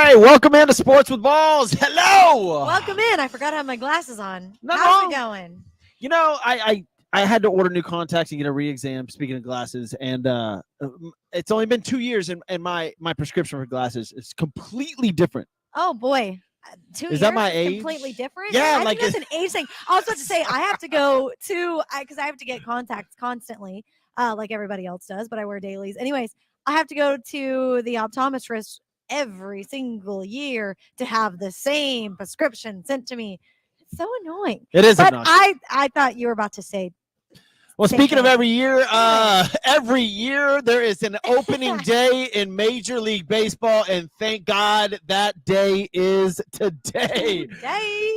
right, welcome into Sports with Balls. Hello. Welcome in. I forgot I have my glasses on. No, How's no. it going? You know, I had to order new contacts and get a re-exam. Speaking of glasses, and it's only been 2 years, and my prescription for glasses is completely different. Oh boy, 2 years. Is that my is age? Completely different. Yeah, I like think that's an age thing. I was about to say I have to go to because I have to get contacts constantly, like everybody else does. But I wear dailies, anyways. I have to go to the optometrist every single year to have the same prescription sent to me. It's so annoying. It is But obnoxious. I thought you were about to say. Well, Same speaking of thing. every year there is an opening day in Major League Baseball, and thank God that day is today.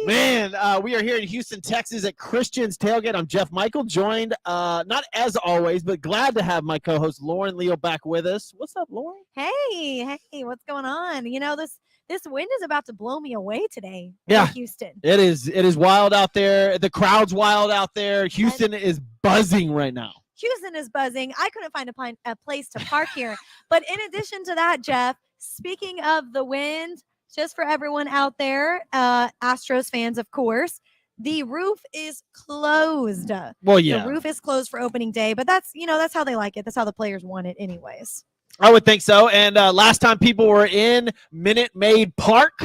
Man, we are here in Houston, Texas at Christian's Tailgate. I'm Jeff Michael, joined, not as always, but glad to have my co-host Lauren Leal back with us. What's up, Lauren? Hey, what's going on? You know, this wind is about to blow me away today. Yeah. In Houston. It is wild out there. The crowd's wild out there. Houston is buzzing right now. Houston is buzzing. I couldn't find a place to park here. But in addition to that, Jeff, speaking of the wind, just for everyone out there, Astros fans, of course, the roof is closed. Well, yeah. The roof is closed for opening day, but that's how they like it. That's how the players want it anyways. I would think so. And last time people were in Minute Maid Park,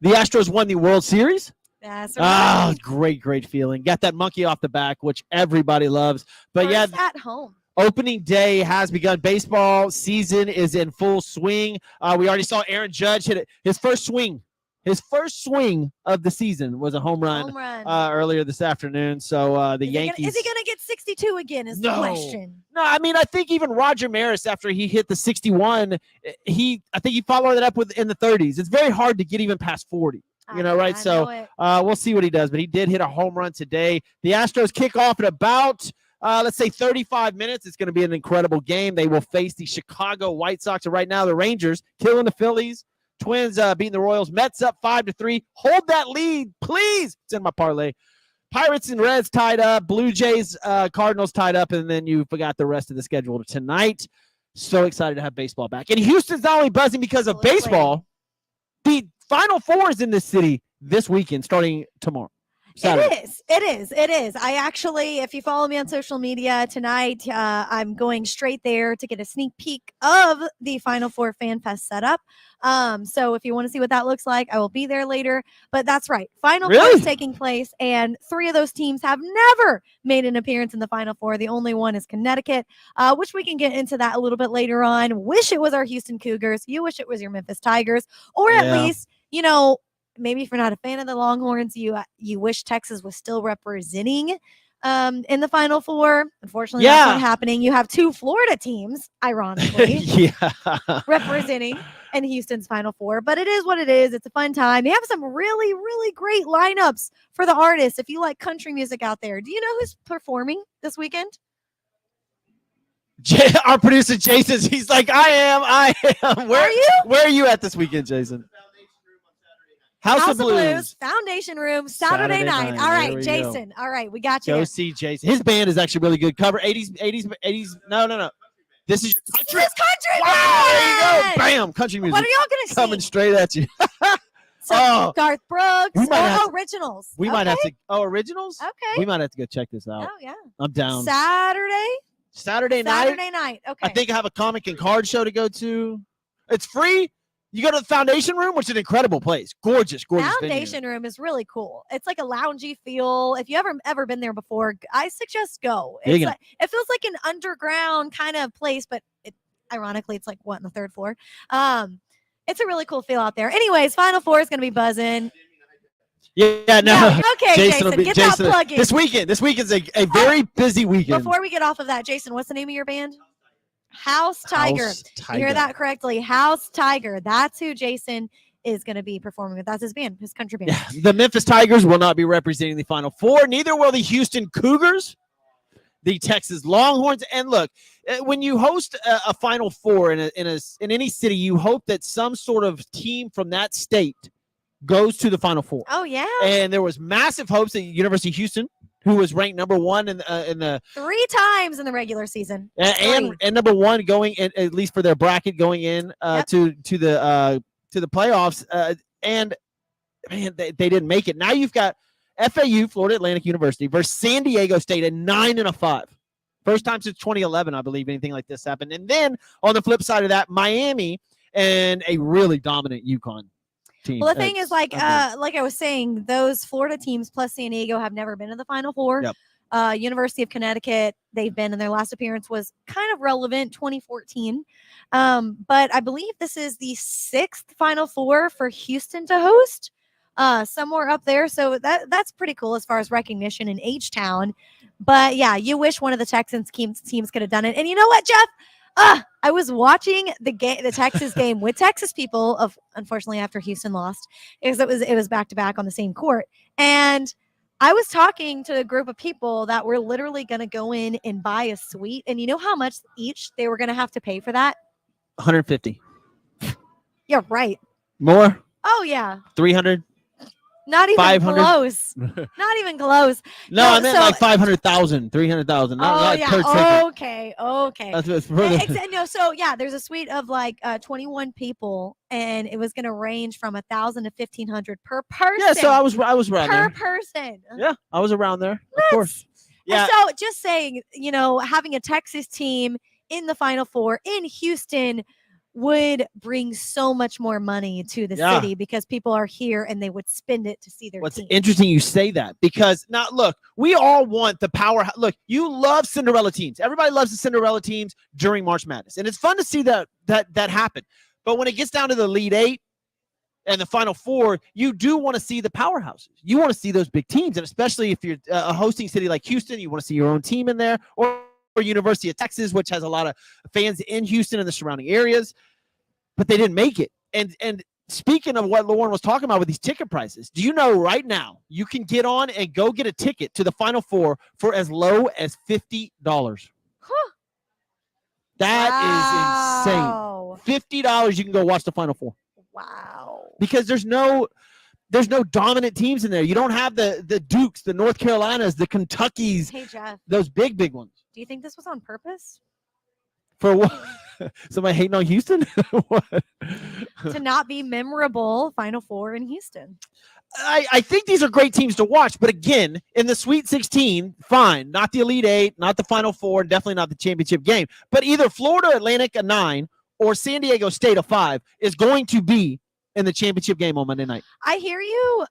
the Astros won the World Series. That's right. Great feeling. Got that monkey off the back, which everybody loves. But First at home. Opening day has begun. Baseball season is in full swing. We already saw Aaron Judge hit his first swing. His first swing of the season was a home run. Earlier this afternoon. So the Yankees. Is he going to get 62 again is the question. No, I mean, I think even Roger Maris, after he hit the 61, I think he followed it up with in the 30s. It's very hard to get even past 40. Right? So we'll see what he does. But he did hit a home run today. The Astros kick off at about, let's say, 35 minutes. It's going to be an incredible game. They will face the Chicago White Sox. And right now, the Rangers killing the Phillies. Twins beating the Royals. Mets up 5-3. Hold that lead, please. It's in my parlay. Pirates and Reds tied up. Blue Jays, Cardinals tied up. And then you forgot the rest of the schedule tonight. So excited to have baseball back. And Houston's not only buzzing because of baseball. The Final Four is in this city this weekend, starting tomorrow. Saturday. It is. I actually, if you follow me on social media tonight, I'm going straight there to get a sneak peek of the Final Four Fan Fest setup. So if you want to see what that looks like, I will be there later. But that's right. Final Four is taking place, and 3 of those teams have never made an appearance in the Final Four. The only one is Connecticut, which we can get into that a little bit later on. Wish it was our Houston Cougars. You wish it was your Memphis Tigers, or at least, maybe if you're not a fan of the Longhorns, you wish Texas was still representing in the Final Four. Unfortunately, that's not happening. You have 2 Florida teams, ironically, representing in Houston's Final Four. But it is what it is. It's a fun time. They have some really, really great lineups for the artists. If you like country music out there, do you know who's performing this weekend? Our producer, Jason, he's like, I am. Where are you at this weekend, Jason? House of Blues. Foundation Room, Saturday night. All right, Jason. Go. All right, we got you. Go see Jason. His band is actually really good. Cover 80s. No. This is your country. This country. Wow, there you go. Bam, country music. What are y'all going to coming straight at you? Garth Brooks. Originals. We might have to. Oh, originals? Okay. We might have to go check this out. Oh, yeah. I'm down. Saturday night. Okay. I think I have a comic and card show to go to. It's free. You go to the Foundation Room, which is an incredible place. Gorgeous Foundation Room is really cool. It's like a loungy feel. If you ever been there before, I suggest go. It feels like an underground kind of place, but ironically, it's like on the 3rd floor. It's a really cool feel out there. Anyways, Final Four is going to be buzzing. Yeah, no. Okay, Jason, get that plug in. This weekend's a very busy weekend. Before we get off of that, Jason, what's the name of your band? House Tiger. You hear that correctly. House Tiger. That's who Jason is going to be performing with. That's his band, his country band. Yeah, the Memphis Tigers will not be representing the Final Four. Neither will the Houston Cougars, the Texas Longhorns. And look, when you host a Final Four in any city, you hope that some sort of team from that state goes to the Final Four. Oh, yeah. And there was massive hopes at University of Houston, who was ranked number 1 in the 3 times in the regular season, and number 1 going in, at least for their bracket, going in to the to the playoffs, and man, they didn't make it. Now you've got FAU, Florida Atlantic University, versus San Diego State at 9-5. First time since 2011, I believe, anything like this happened. And then on the flip side of that, Miami and a really dominant UConn team. Well, the thing is, like I was saying, those Florida teams plus San Diego have never been in the Final Four. Yep. University of Connecticut, they've been, and their last appearance was kind of relevant, 2014. But I believe this is the 6th Final Four for Houston to host, somewhere up there. So that's pretty cool as far as recognition in H-Town. But yeah, you wish one of the Texans teams could have done it. And you know what, Jeff? I was watching the Texas game with Texas people. Unfortunately, after Houston lost, because it was back to back on the same court, and I was talking to a group of people that were literally going to go in and buy a suite, and you know how much each they were going to have to pay for that? $150. Yeah, right. More? Oh yeah. 300. Not even 500. Close. Not even close. No, I meant like 500,000, 300,000. Okay. That's what's further. No, so yeah, there's a suite of like 21 people, and it was going to range from 1,000 to 1,500 per person. Yeah, so I was around there. Per person. Yeah, I was around there. Of course. Yeah. And so just saying, having a Texas team in the Final Four in Houston would bring so much more money to the city because people are here and they would spend it to see their What's team. interesting you say that, because now look, we all want the power. Look, you love Cinderella teams. Everybody loves the Cinderella teams during March Madness, and it's fun to see that happen. But when it gets down to the Elite Eight and the Final Four, you do want to see the powerhouses. You want to see those big teams, and especially if you're a hosting city like Houston, you want to see your own team in there, or University of Texas, which has a lot of fans in Houston and the surrounding areas. But they didn't make it. And speaking of what Lauren was talking about with these ticket prices, do you know right now you can get on and go get a ticket to the Final Four for as low as $50? Huh. That is insane. $50 you can go watch the Final Four. Wow. Because there's no dominant teams in there. You don't have the Dukes, the North Carolinas, the Kentuckys. Hey, Jeff. Those big ones. Do you think this was on purpose? For what? Somebody hating on Houston? What? To not be memorable Final Four in Houston. I think these are great teams to watch, but again, in the Sweet 16, fine. Not the Elite Eight, not the Final Four, definitely not the championship game. But either Florida Atlantic a 9 or San Diego State a 5 is going to be in the championship game on Monday night. I hear you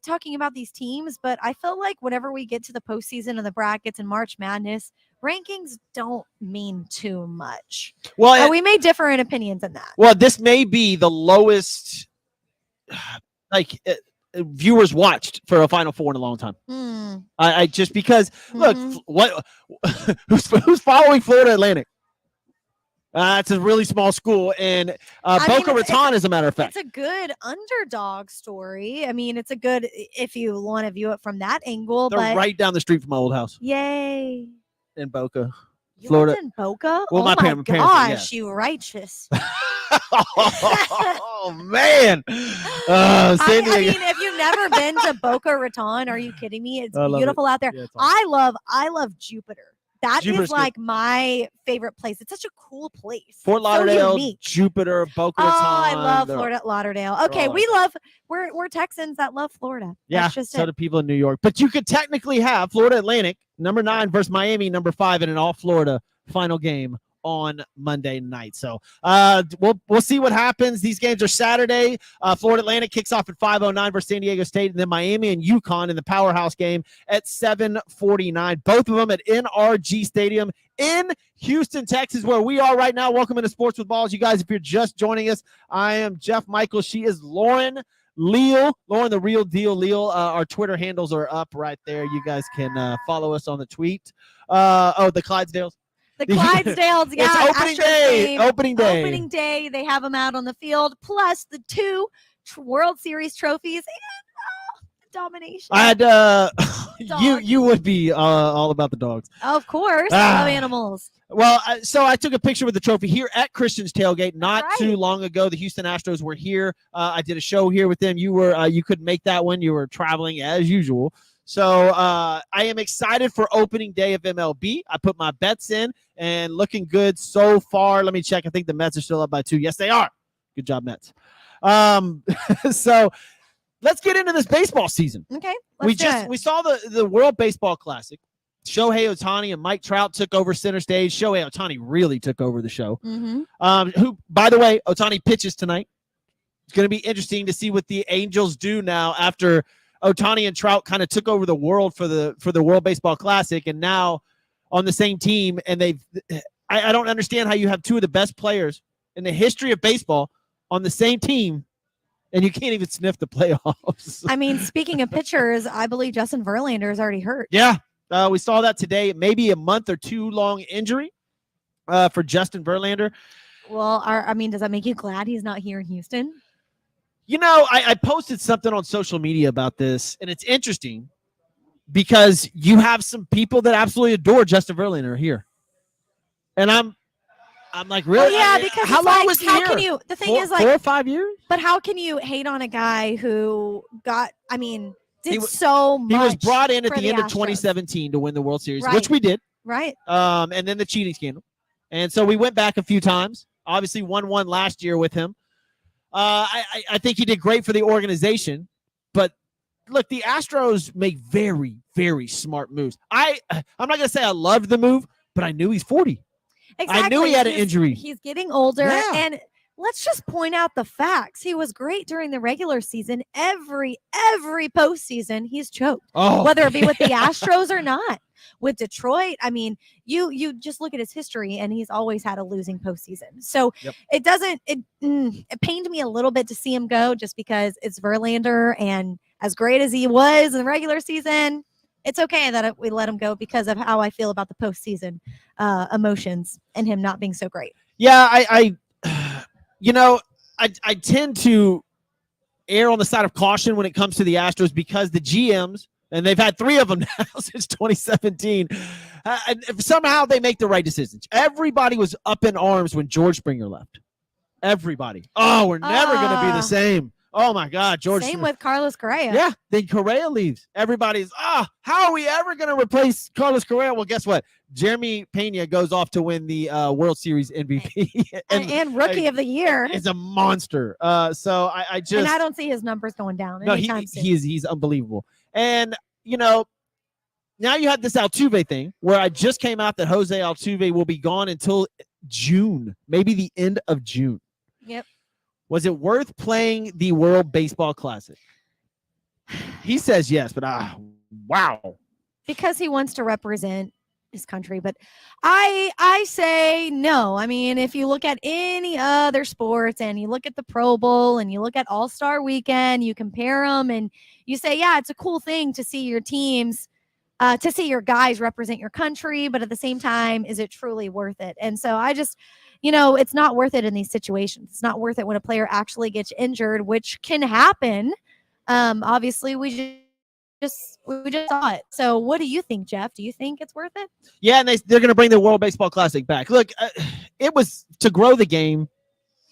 talking about these teams, but I feel like whenever we get to the postseason and the brackets and March Madness, rankings don't mean too much. Well, we may differ in opinions on that. Well, this may be the lowest viewers watched for a Final Four in a long time. I just because look, who's following Florida Atlantic? It's a really small school, and Boca Raton, as a matter of fact. It's a good underdog story. I mean, it's a good, if you want to view it from that angle. They're right down the street from my old house. Yay. In Boca, Florida. You lived in Boca? Well, my parents, gosh, you righteous. Oh, man. I mean, if you've never been to Boca Raton, are you kidding me? It's beautiful out there. Yeah, awesome. I love Jupiter. Jupiter's is like my favorite place. It's such a cool place. Fort Lauderdale, so Jupiter, Boca Raton. Oh, I love Florida, Lauderdale. Okay, we're Texans that love Florida. Yeah, so do people in New York. But you could technically have Florida Atlantic, number 9 versus Miami, number 5 in an all-Florida final game on Monday night. So we'll see what happens. These games are Saturday. Florida Atlantic kicks off at 5:09 versus San Diego State, and then Miami and UConn in the powerhouse game at 7:49. Both of them at NRG Stadium in Houston, Texas, where we are right now. Welcome into Sports with Balls. You guys, if you're just joining us, I am Jeff Michael. She is Lauren Leal, the real deal Leal. Our Twitter handles are up right there. You guys can follow us on the tweet. The Clydesdales. The Clydesdales, yeah. It's opening day. Opening day. They have them out on the field, plus the 2 World Series trophies and domination. I had you would be all about the dogs. Of course, I love animals. Well, so I took a picture with the trophy here at Christian's Tailgate not too long ago. The Houston Astros were here. I did a show here with them. You couldn't make that one. You were traveling as usual. So I am excited for opening day of MLB. I put my bets in and looking good so far. Let me check. I think the Mets are still up by 2. Yes, they are. Good job, Mets. So let's get into this baseball season. Okay. We saw the World Baseball Classic. Shohei Ohtani and Mike Trout took over center stage. Shohei Ohtani really took over the show. Who, by the way, Ohtani pitches tonight. It's going to be interesting to see what the Angels do now after Ohtani and Trout kind of took over the world for the World Baseball Classic, and now on the same team. And I don't understand how you have two of the best players in the history of baseball on the same team, and you can't even sniff the playoffs. I mean, speaking of pitchers, I believe Justin Verlander is already hurt. Yeah. We saw that today. Maybe a month or two long injury for Justin Verlander. Well, does that make you glad he's not here in Houston? You know, I posted something on social media about this, and it's interesting because you have some people that absolutely adore Justin Verlander here. And I'm like, really? Well, yeah, because how long was he here? Can you? The thing is, like, 4 or 5 years. But how can you hate on a guy who did so much? He was brought in at the end of Astros. 2017 to win the World Series, right. which we did. Right. And then the cheating scandal, and so we went back a few times. Obviously, won one last year with him. I think he did great for the organization, but look, the Astros make very, very smart moves. I'm not going to say I loved the move, but I knew he's 40. Exactly. I knew he had an injury. He's getting older, Yeah. and let's just point out the facts. He was great during the regular season. Every postseason, he's choked, whether it be with the Astros or not. With Detroit, I mean, you just look at his history, and he's always had a losing postseason. So it pained me a little bit to see him go, just because it's Verlander, and as great as he was in the regular season, it's okay that we let him go because of how I feel about the postseason emotions and him not being so great. Yeah, I tend to err on the side of caution when it comes to the Astros because the GMs, and they've had 3 of them now since 2017, and somehow they make the right decisions. Everybody was up in arms when George Springer left. Everybody. Oh, we're never going to be the same. Oh, my God, George. Same with Carlos Correa. Yeah, then Correa leaves. Everybody's, how are we ever going to replace Carlos Correa? Well, guess what? Jeremy Pena goes off to win the World Series MVP. and Rookie of the Year. Is a monster. So I just. And I don't see his numbers going down anytime soon. He's unbelievable. And, now you have this Altuve thing where I just came out that Jose Altuve will be gone until June, maybe the end of June. Yep. Was it worth playing the World Baseball Classic? He says yes, but wow. Because he wants to represent his country, but I say no. I mean, if you look at any other sports and you look at the Pro Bowl and you look at All-Star Weekend, you compare them and you say, yeah, it's a cool thing to see your teams, to see your guys represent your country, but at the same time, is it truly worth it? And so I just, it's not worth it in these situations. It's not worth it when a player actually gets injured, which can happen. Obviously, we just saw it. So what do you think, Jeff? Do you think it's worth it? Yeah, and they're going to bring the World Baseball Classic back. Look, it was, to grow the game,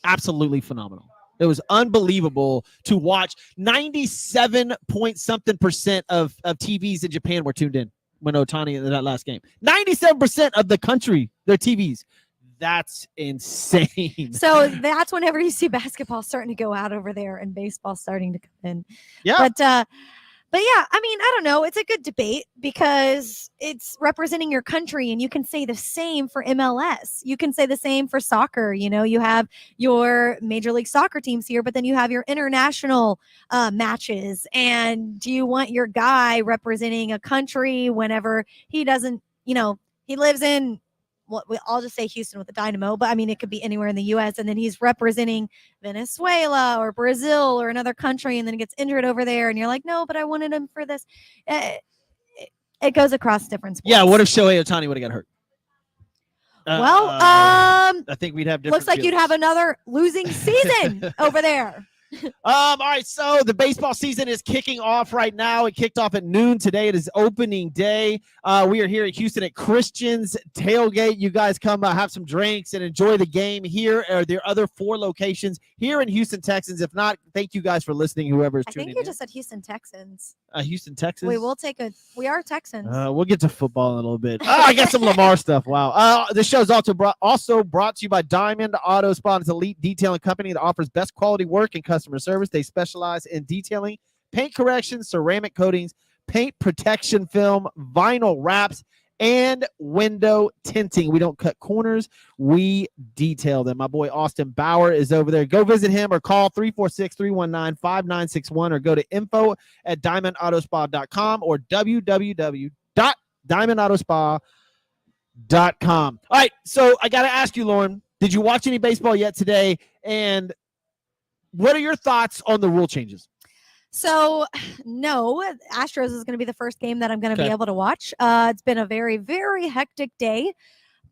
absolutely phenomenal. It was unbelievable to watch. 97-point-something% of TVs in Japan were tuned in when Ohtani in that last game. 97% of the country, their TVs. That's insane. So that's whenever you see basketball starting to go out over there and baseball starting to come in. Yeah. But yeah, I mean, I don't know. It's a good debate because it's representing your country, and you can say the same for MLS. You can say the same for soccer. You have your Major League Soccer teams here, but then you have your international matches. And do you want your guy representing a country whenever he doesn't, he lives in, I'll just say Houston with the Dynamo, but I mean, it could be anywhere in the U.S. And then he's representing Venezuela or Brazil or another country, and then gets injured over there. And you're like, no, but I wanted him for this. It goes across different sports. Yeah. What if Shohei Ohtani would have got hurt? Well, I think we'd have different. Looks like you'd have another losing season over there. All right, so the baseball season is kicking off right now. It kicked off at noon today. It is opening day. We are here at Houston at Christian's Tailgate. You guys come have some drinks and enjoy the game. Here are their other 4 locations here in Houston, Texans. If not, thank you guys for listening, whoever is tuning in. I think you just said Houston Texans. Houston, Texas? We are Texans. We'll get to football in a little bit. I got some Lamar stuff. Wow. This show is also brought to you by Diamond Auto Spa. It's an elite detailing company that offers best quality work and customer service. They specialize in detailing, paint corrections, ceramic coatings, paint protection film, vinyl wraps, and window tinting. We don't cut corners. We detail them. My boy Austin Bauer is over there. Go visit him or call 346-319-5961 or go to info@diamondautospa.com or www.diamondautospa.com. All right, so I got to ask you, Lauren, did you watch any baseball yet today? And what are your thoughts on the rule changes? So, no, Astros is going to be the first game that I'm going to be able to watch. It's been a very, very hectic day,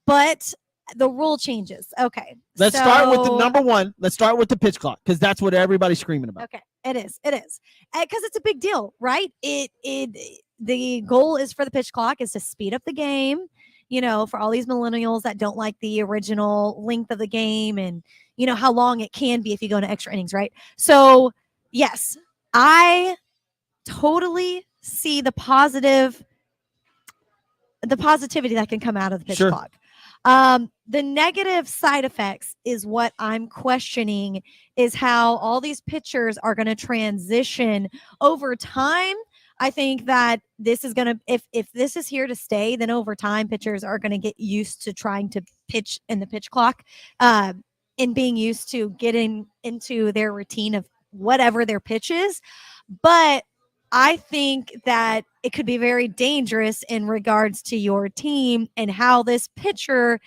but the rule changes. Okay. Let's start with the number one. Let's start with the pitch clock because that's what everybody's screaming about. Okay. It is. Because it's a big deal, right? The goal is for the pitch clock is to speed up the game, for all these millennials that don't like the original length of the game and, how long it can be if you go into extra innings, right? So, yes, I totally see the positivity that can come out of the pitch clock. The negative side effects is what I'm questioning is how all these pitchers are going to transition over time. I think that this is going to, if this is here to stay, then over time pitchers are going to get used to trying to pitch in the pitch clock and being used to getting into their routine of whatever their pitch is. But I think that it could be very dangerous in regards to your team and how this pitcher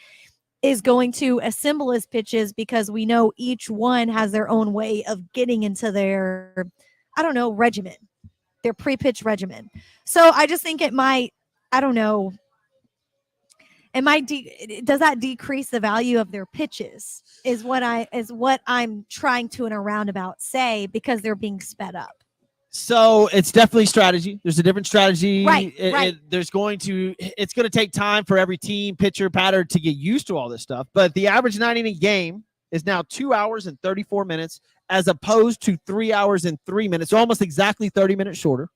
is going to assemble his pitches because we know each one has their own way of getting into their, regimen, their pre-pitch regimen. So I just think it might, does that decrease the value of their pitches is what I'm trying to in a roundabout say because they're being sped up. So it's definitely strategy. There's a different strategy. Right. It's going to take time for every team, pitcher, batter to get used to all this stuff. But the average 9-inning game is now 2 hours and 34 minutes as opposed to 3 hours and 3 minutes, so almost exactly 30 minutes shorter.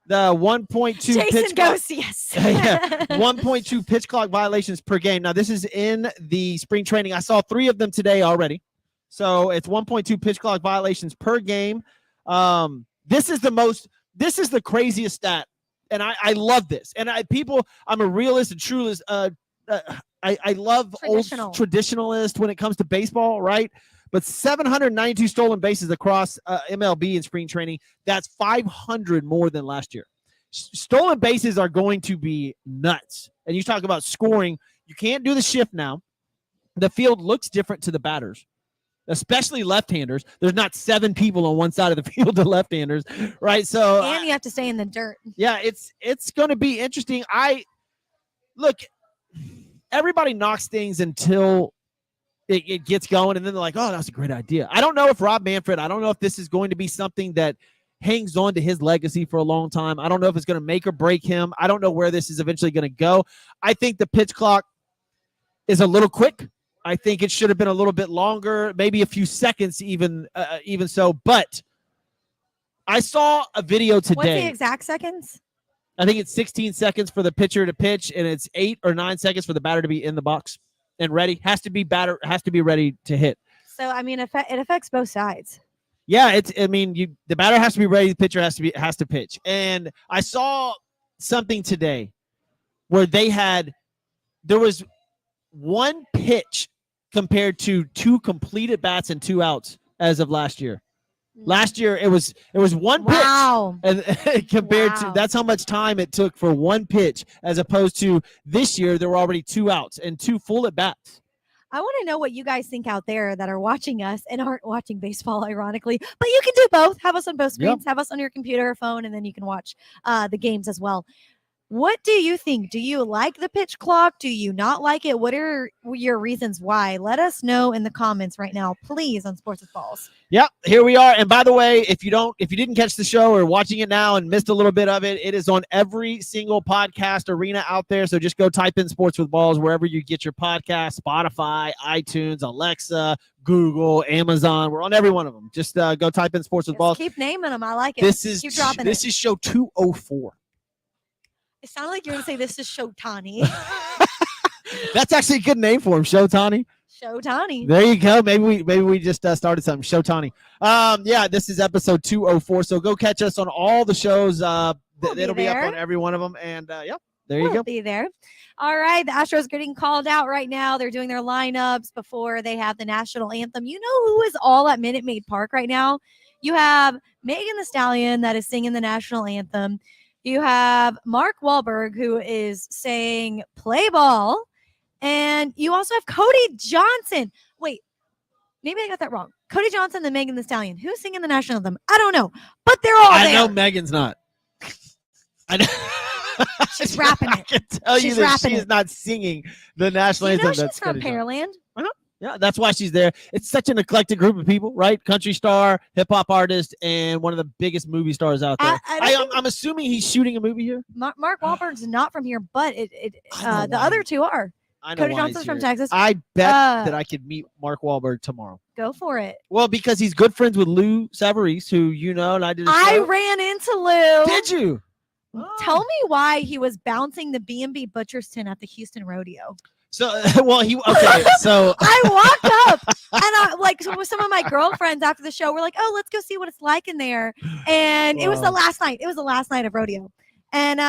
The 1.2 Jason pitch goes, clock, yes. 1.2 pitch clock violations per game. Now, this is in the spring training. I saw 3 of them today already. So it's 1.2 pitch clock violations per game. This is the craziest stat. And I love this. And I'm a realist and truist. I love old traditionalist when it comes to baseball, right? But 792 stolen bases across MLB in spring training. That's 500 more than last year. Stolen bases are going to be nuts. And you talk about scoring. You can't do the shift now. The field looks different to the batters, especially left-handers. There's not 7 people on one side of the field to left-handers, right? So and you have to stay in the dirt. Yeah, it's going to be interesting. Look, everybody knocks things until it gets going, and then they're like, oh, that's a great idea. I don't know if Rob Manfred, I don't know if this is going to be something that hangs on to his legacy for a long time. I don't know if it's going to make or break him. I don't know where this is eventually going to go. I think the pitch clock is a little quick. I think it should have been a little bit longer, maybe a few seconds even so. But I saw a video today. What's the exact seconds? I think it's 16 seconds for the pitcher to pitch, and it's 8 or 9 seconds for the batter to be in the box and ready. Has to be ready to hit. So I mean, it affects both sides. Yeah, the batter has to be ready. The pitcher has to pitch. And I saw something today where there was one pitch compared to 2 completed bats and 2 outs as of last year. Last year it was one pitch, and compared to that's how much time it took for one pitch, as opposed to this year there were already 2 outs and 2 full at bats. I want to know what you guys think out there that are watching us and aren't watching baseball, ironically. But you can do both. Have us on both screens. Yep. Have us on your computer or phone, and then you can watch the games as well. What do you think? Do you like the pitch clock? Do you not like it? What are your reasons why? Let us know in the comments right now, please, on Sports with Balls. Yep, here we are. And by the way, if you didn't catch the show or watching it now and missed a little bit of it, it is on every single podcast arena out there. So just go type in Sports with Balls wherever you get your podcast, Spotify, iTunes, Alexa, Google, Amazon. We're on every one of them. Just go type in Sports with Balls. Keep naming them. I like it. Keep dropping this is show 204. It sounded like you were going to say this is Showtani. That's actually a good name for him, Showtani. Showtani. There you go. Maybe we just started something. Showtani. Yeah, this is episode 204. So go catch us on all the shows. It'll be up on every one of them. And yeah, there you go. Be there. All right. The Astros are getting called out right now. They're doing their lineups before they have the national anthem. You know who is all at Minute Maid Park right now? You have Megan Thee Stallion that is singing the national anthem. You have Mark Wahlberg, who is saying play ball. And you also have Cody Johnson. Wait, maybe I got that wrong. Cody Johnson and Megan Thee Stallion. Who's singing the national anthem? I don't know. But they're all there. I know Megan's not. I know. She's rapping it. I can tell you that she is not singing the national anthem. She's from Pearland. Yeah, that's why she's there. It's such an eclectic group of people, right? Country star, hip hop artist, and one of the biggest movie stars out there. I'm assuming he's shooting a movie here. Mark Wahlberg's not from here, but the other two are. Cody Johnson's from Texas. I bet that I could meet Mark Wahlberg tomorrow. Go for it. Well, because he's good friends with Lou Savarese, who you know, and I did. I ran into Lou. Did you? Tell me why he was bouncing the B&B Butcher's tin at the Houston Rodeo. So, so I walked up and with some of my girlfriends after the show, we're like, oh, let's go see what it's like in there. And it was the last night. It was the last night of rodeo. And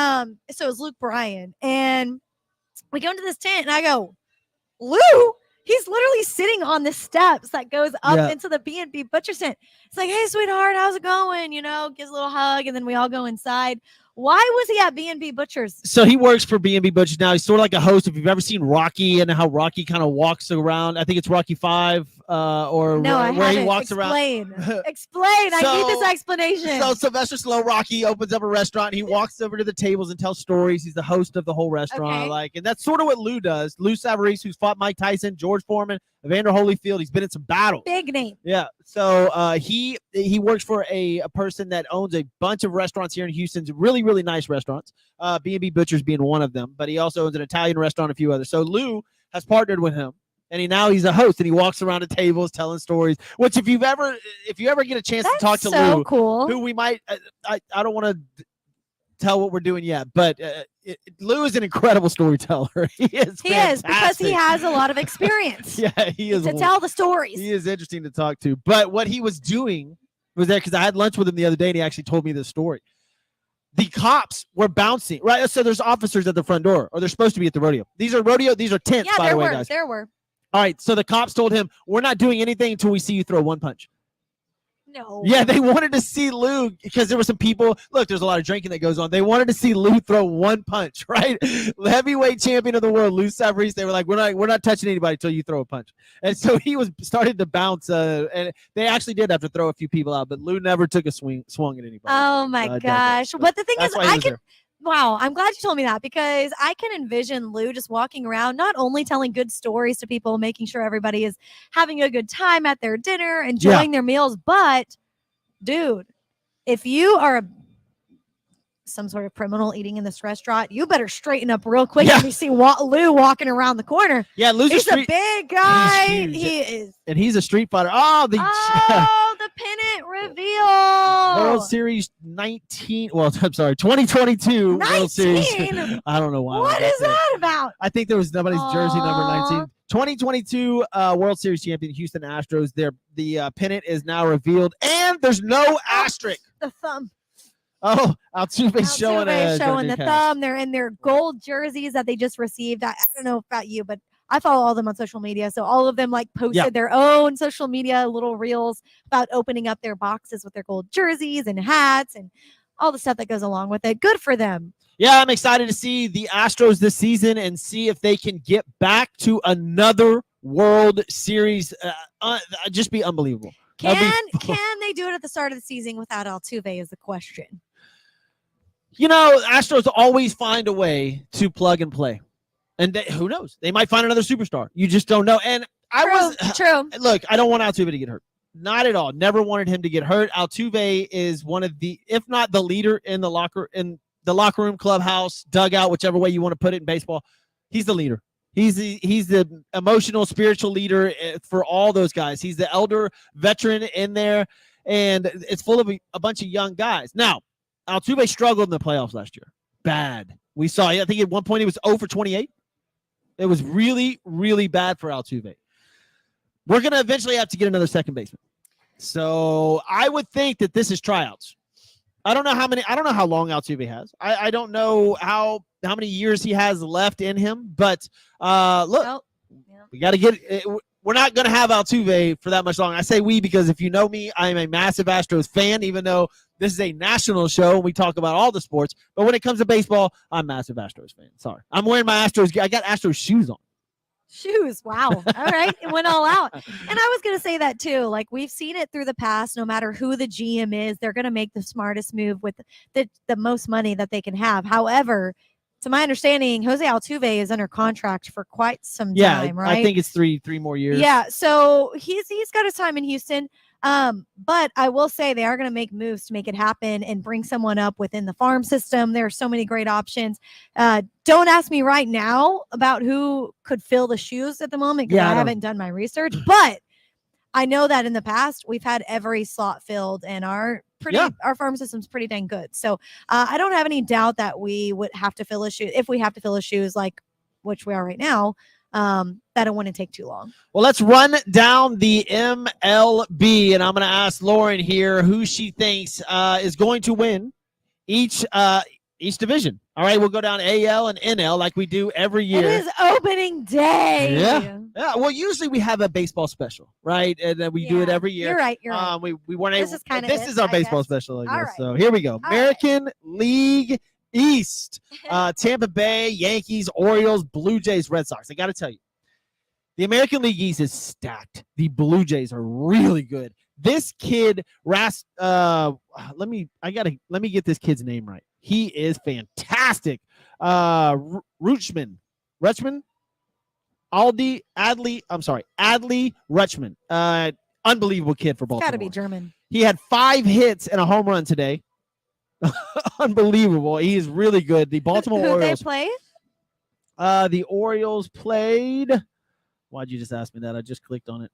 so it was Luke Bryan. And we go into this tent and I go, Lou, he's literally sitting on the steps that goes up into the B&B Butcher's tent. It's like, hey, sweetheart, how's it going? You know, gives a little hug. And then we all go inside. Why was he at B&B Butcher's? So he works for B&B Butcher's now. He's sort of like a host. If you've ever seen Rocky and how Rocky kind of walks around, I think it's Rocky 5 where he walks around. Explain. I need this explanation. So Sylvester Stallone, Rocky, opens up a restaurant. And he walks over to the tables and tells stories. He's the host of the whole restaurant. Okay. And that's sort of what Lou does. Lou Savarese, who's fought Mike Tyson, George Foreman, Evander Holyfield. He's been in some battles. Big name. Yeah. So he works for a person that owns a bunch of restaurants here in Houston. Really, really nice restaurants. B&B Butcher's being one of them. But he also owns an Italian restaurant, a few others. So Lou has partnered with him. And he's a host, and he walks around the tables telling stories. Which, if you ever get a chance to talk to Lou, cool. who we might, I don't want to tell what we're doing yet, but Lou is an incredible storyteller. He is because he has a lot of experience. Yeah, he is to tell the stories. He is interesting to talk to. But what he was doing was there because I had lunch with him the other day, and he actually told me this story. The cops were bouncing, right? So there's officers at the front door, or they're supposed to be at the rodeo. These are tents, by the way, guys. There were. All right, so the cops told him, we're not doing anything until we see you throw one punch. No. Yeah, they wanted to see Lou because there were some people. Look, there's a lot of drinking that goes on. They wanted to see Lou throw one punch, right? Heavyweight champion of the world, Lou Savarese. They were like, we're not touching anybody until you throw a punch. And so he started to bounce, and they actually did have to throw a few people out, but Lou never took a swung at anybody. Oh my gosh! But the thing is, Wow, I'm glad you told me that because I can envision Lou just walking around, not only telling good stories to people, making sure everybody is having a good time at their dinner, enjoying their meals. But, dude, if you are some sort of criminal eating in this restaurant, you better straighten up real quick when you see Lou walking around the corner. Yeah, Lou's a big guy. He is. And he's a street fighter. Oh, the pennant reveal. World Series 19. Well, I'm sorry, 2022 World Series. I don't know why. What is that about? I think there was nobody's jersey number 19. 2022 World Series champion Houston Astros. The pennant is now revealed, and there's no asterisk. The thumb. Oh, Altuve's showing the thumb. They're in their gold jerseys that they just received. I don't know about you, but I follow all of them on social media. So all of them posted their own social media little reels about opening up their boxes with their gold jerseys and hats and all the stuff that goes along with it. Good for them. Yeah, I'm excited to see the Astros this season and see if they can get back to another World Series. Just be unbelievable. Can they do it at the start of the season without Altuve is the question. Astros always find a way to plug and play. And who knows? They might find another superstar. You just don't know. And True. Look, I don't want Altuve to get hurt. Not at all. Never wanted him to get hurt. Altuve is one of the, if not the leader in the locker room, clubhouse, dugout, whichever way you want to put it in baseball. He's the leader. He's the emotional, spiritual leader for all those guys. He's the elder veteran in there, and it's full of a bunch of young guys. Now, Altuve struggled in the playoffs last year. Bad. We saw, I think at one point he was 0 for 28. It was really, really bad for Altuve. We're going to eventually have to get another second baseman. So I would think that this is tryouts. I don't know how long Altuve has. I don't know how many years he has left in him. But look, we got to get it. We're not going to have Altuve for that much longer. I say we because if you know me, I am a massive Astros fan, even though this is a national show and we talk about all the sports. But when it comes to baseball, I'm a massive Astros fan. Sorry. I'm wearing my Astros. I got Astros shoes on. Shoes. Wow. All right. It went all out. And I was going to say that too. Like we've seen it through the past, no matter who the GM is, they're going to make the smartest move with the most money that they can have. However, to my understanding, Jose Altuve is under contract for quite some time, right? I think it's three more years. Yeah. So he's got his time in Houston. But I will say they are going to make moves to make it happen and bring someone up within the farm system. There are so many great options. Don't ask me right now about who could fill the shoes at the moment because I haven't done my research, but I know that in the past we've had every slot filled and our farm system's pretty dang good. So I don't have any doubt that we would have to fill a shoe if we have to fill a shoes like which we are right now. That it wouldn't take too long. Well, let's run down the MLB, and I'm going to ask Lauren here who she thinks is going to win each division. All right, we'll go down AL and NL like we do every year. It is opening day. Yeah. Well, usually we have a baseball special, right? And then we do it every year. You're right. We weren't able. This is our baseball special, I guess. Right. So here we go. American League East, Tampa Bay, Yankees, Orioles, Blue Jays, Red Sox. I got to tell you, the American League East is stacked. The Blue Jays are really good. This kid, let me get this kid's name right. He is fantastic. Adley Rutschman. Unbelievable kid for Baltimore. Got to be German. He had 5 hits and a home run today. Unbelievable. He is really good. The Baltimore Orioles. They play? The Orioles played. Why'd you just ask me that? I just clicked on it.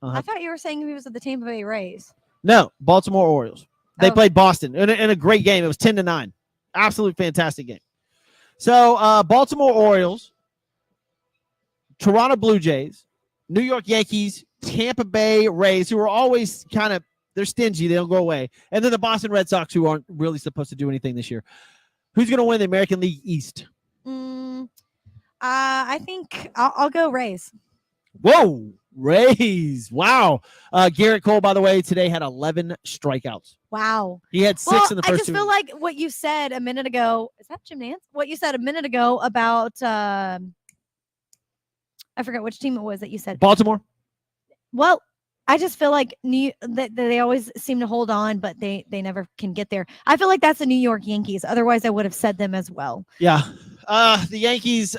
I thought you were saying he was at the Tampa Bay Rays. No, Baltimore Orioles. They played Boston in a great game. It was 10-9. Absolute fantastic game. So Baltimore Orioles, Toronto Blue Jays, New York Yankees, Tampa Bay Rays, who are always they're stingy. They don't go away. And then the Boston Red Sox, who aren't really supposed to do anything this year. Who's going to win the American League East? I think I'll go Rays. Whoa, Rays. Wow. Garrett Cole, by the way, today had 11 strikeouts. Wow. He had 6 in the first 2. I just feel like what you said a minute ago. Is that Jim Nance? What you said a minute ago about I forget which team it was that you said. Baltimore. Well, I just feel like they always seem to hold on, but they never can get there. I feel like that's the New York Yankees. Otherwise, I would have said them as well. Yeah. The Yankees,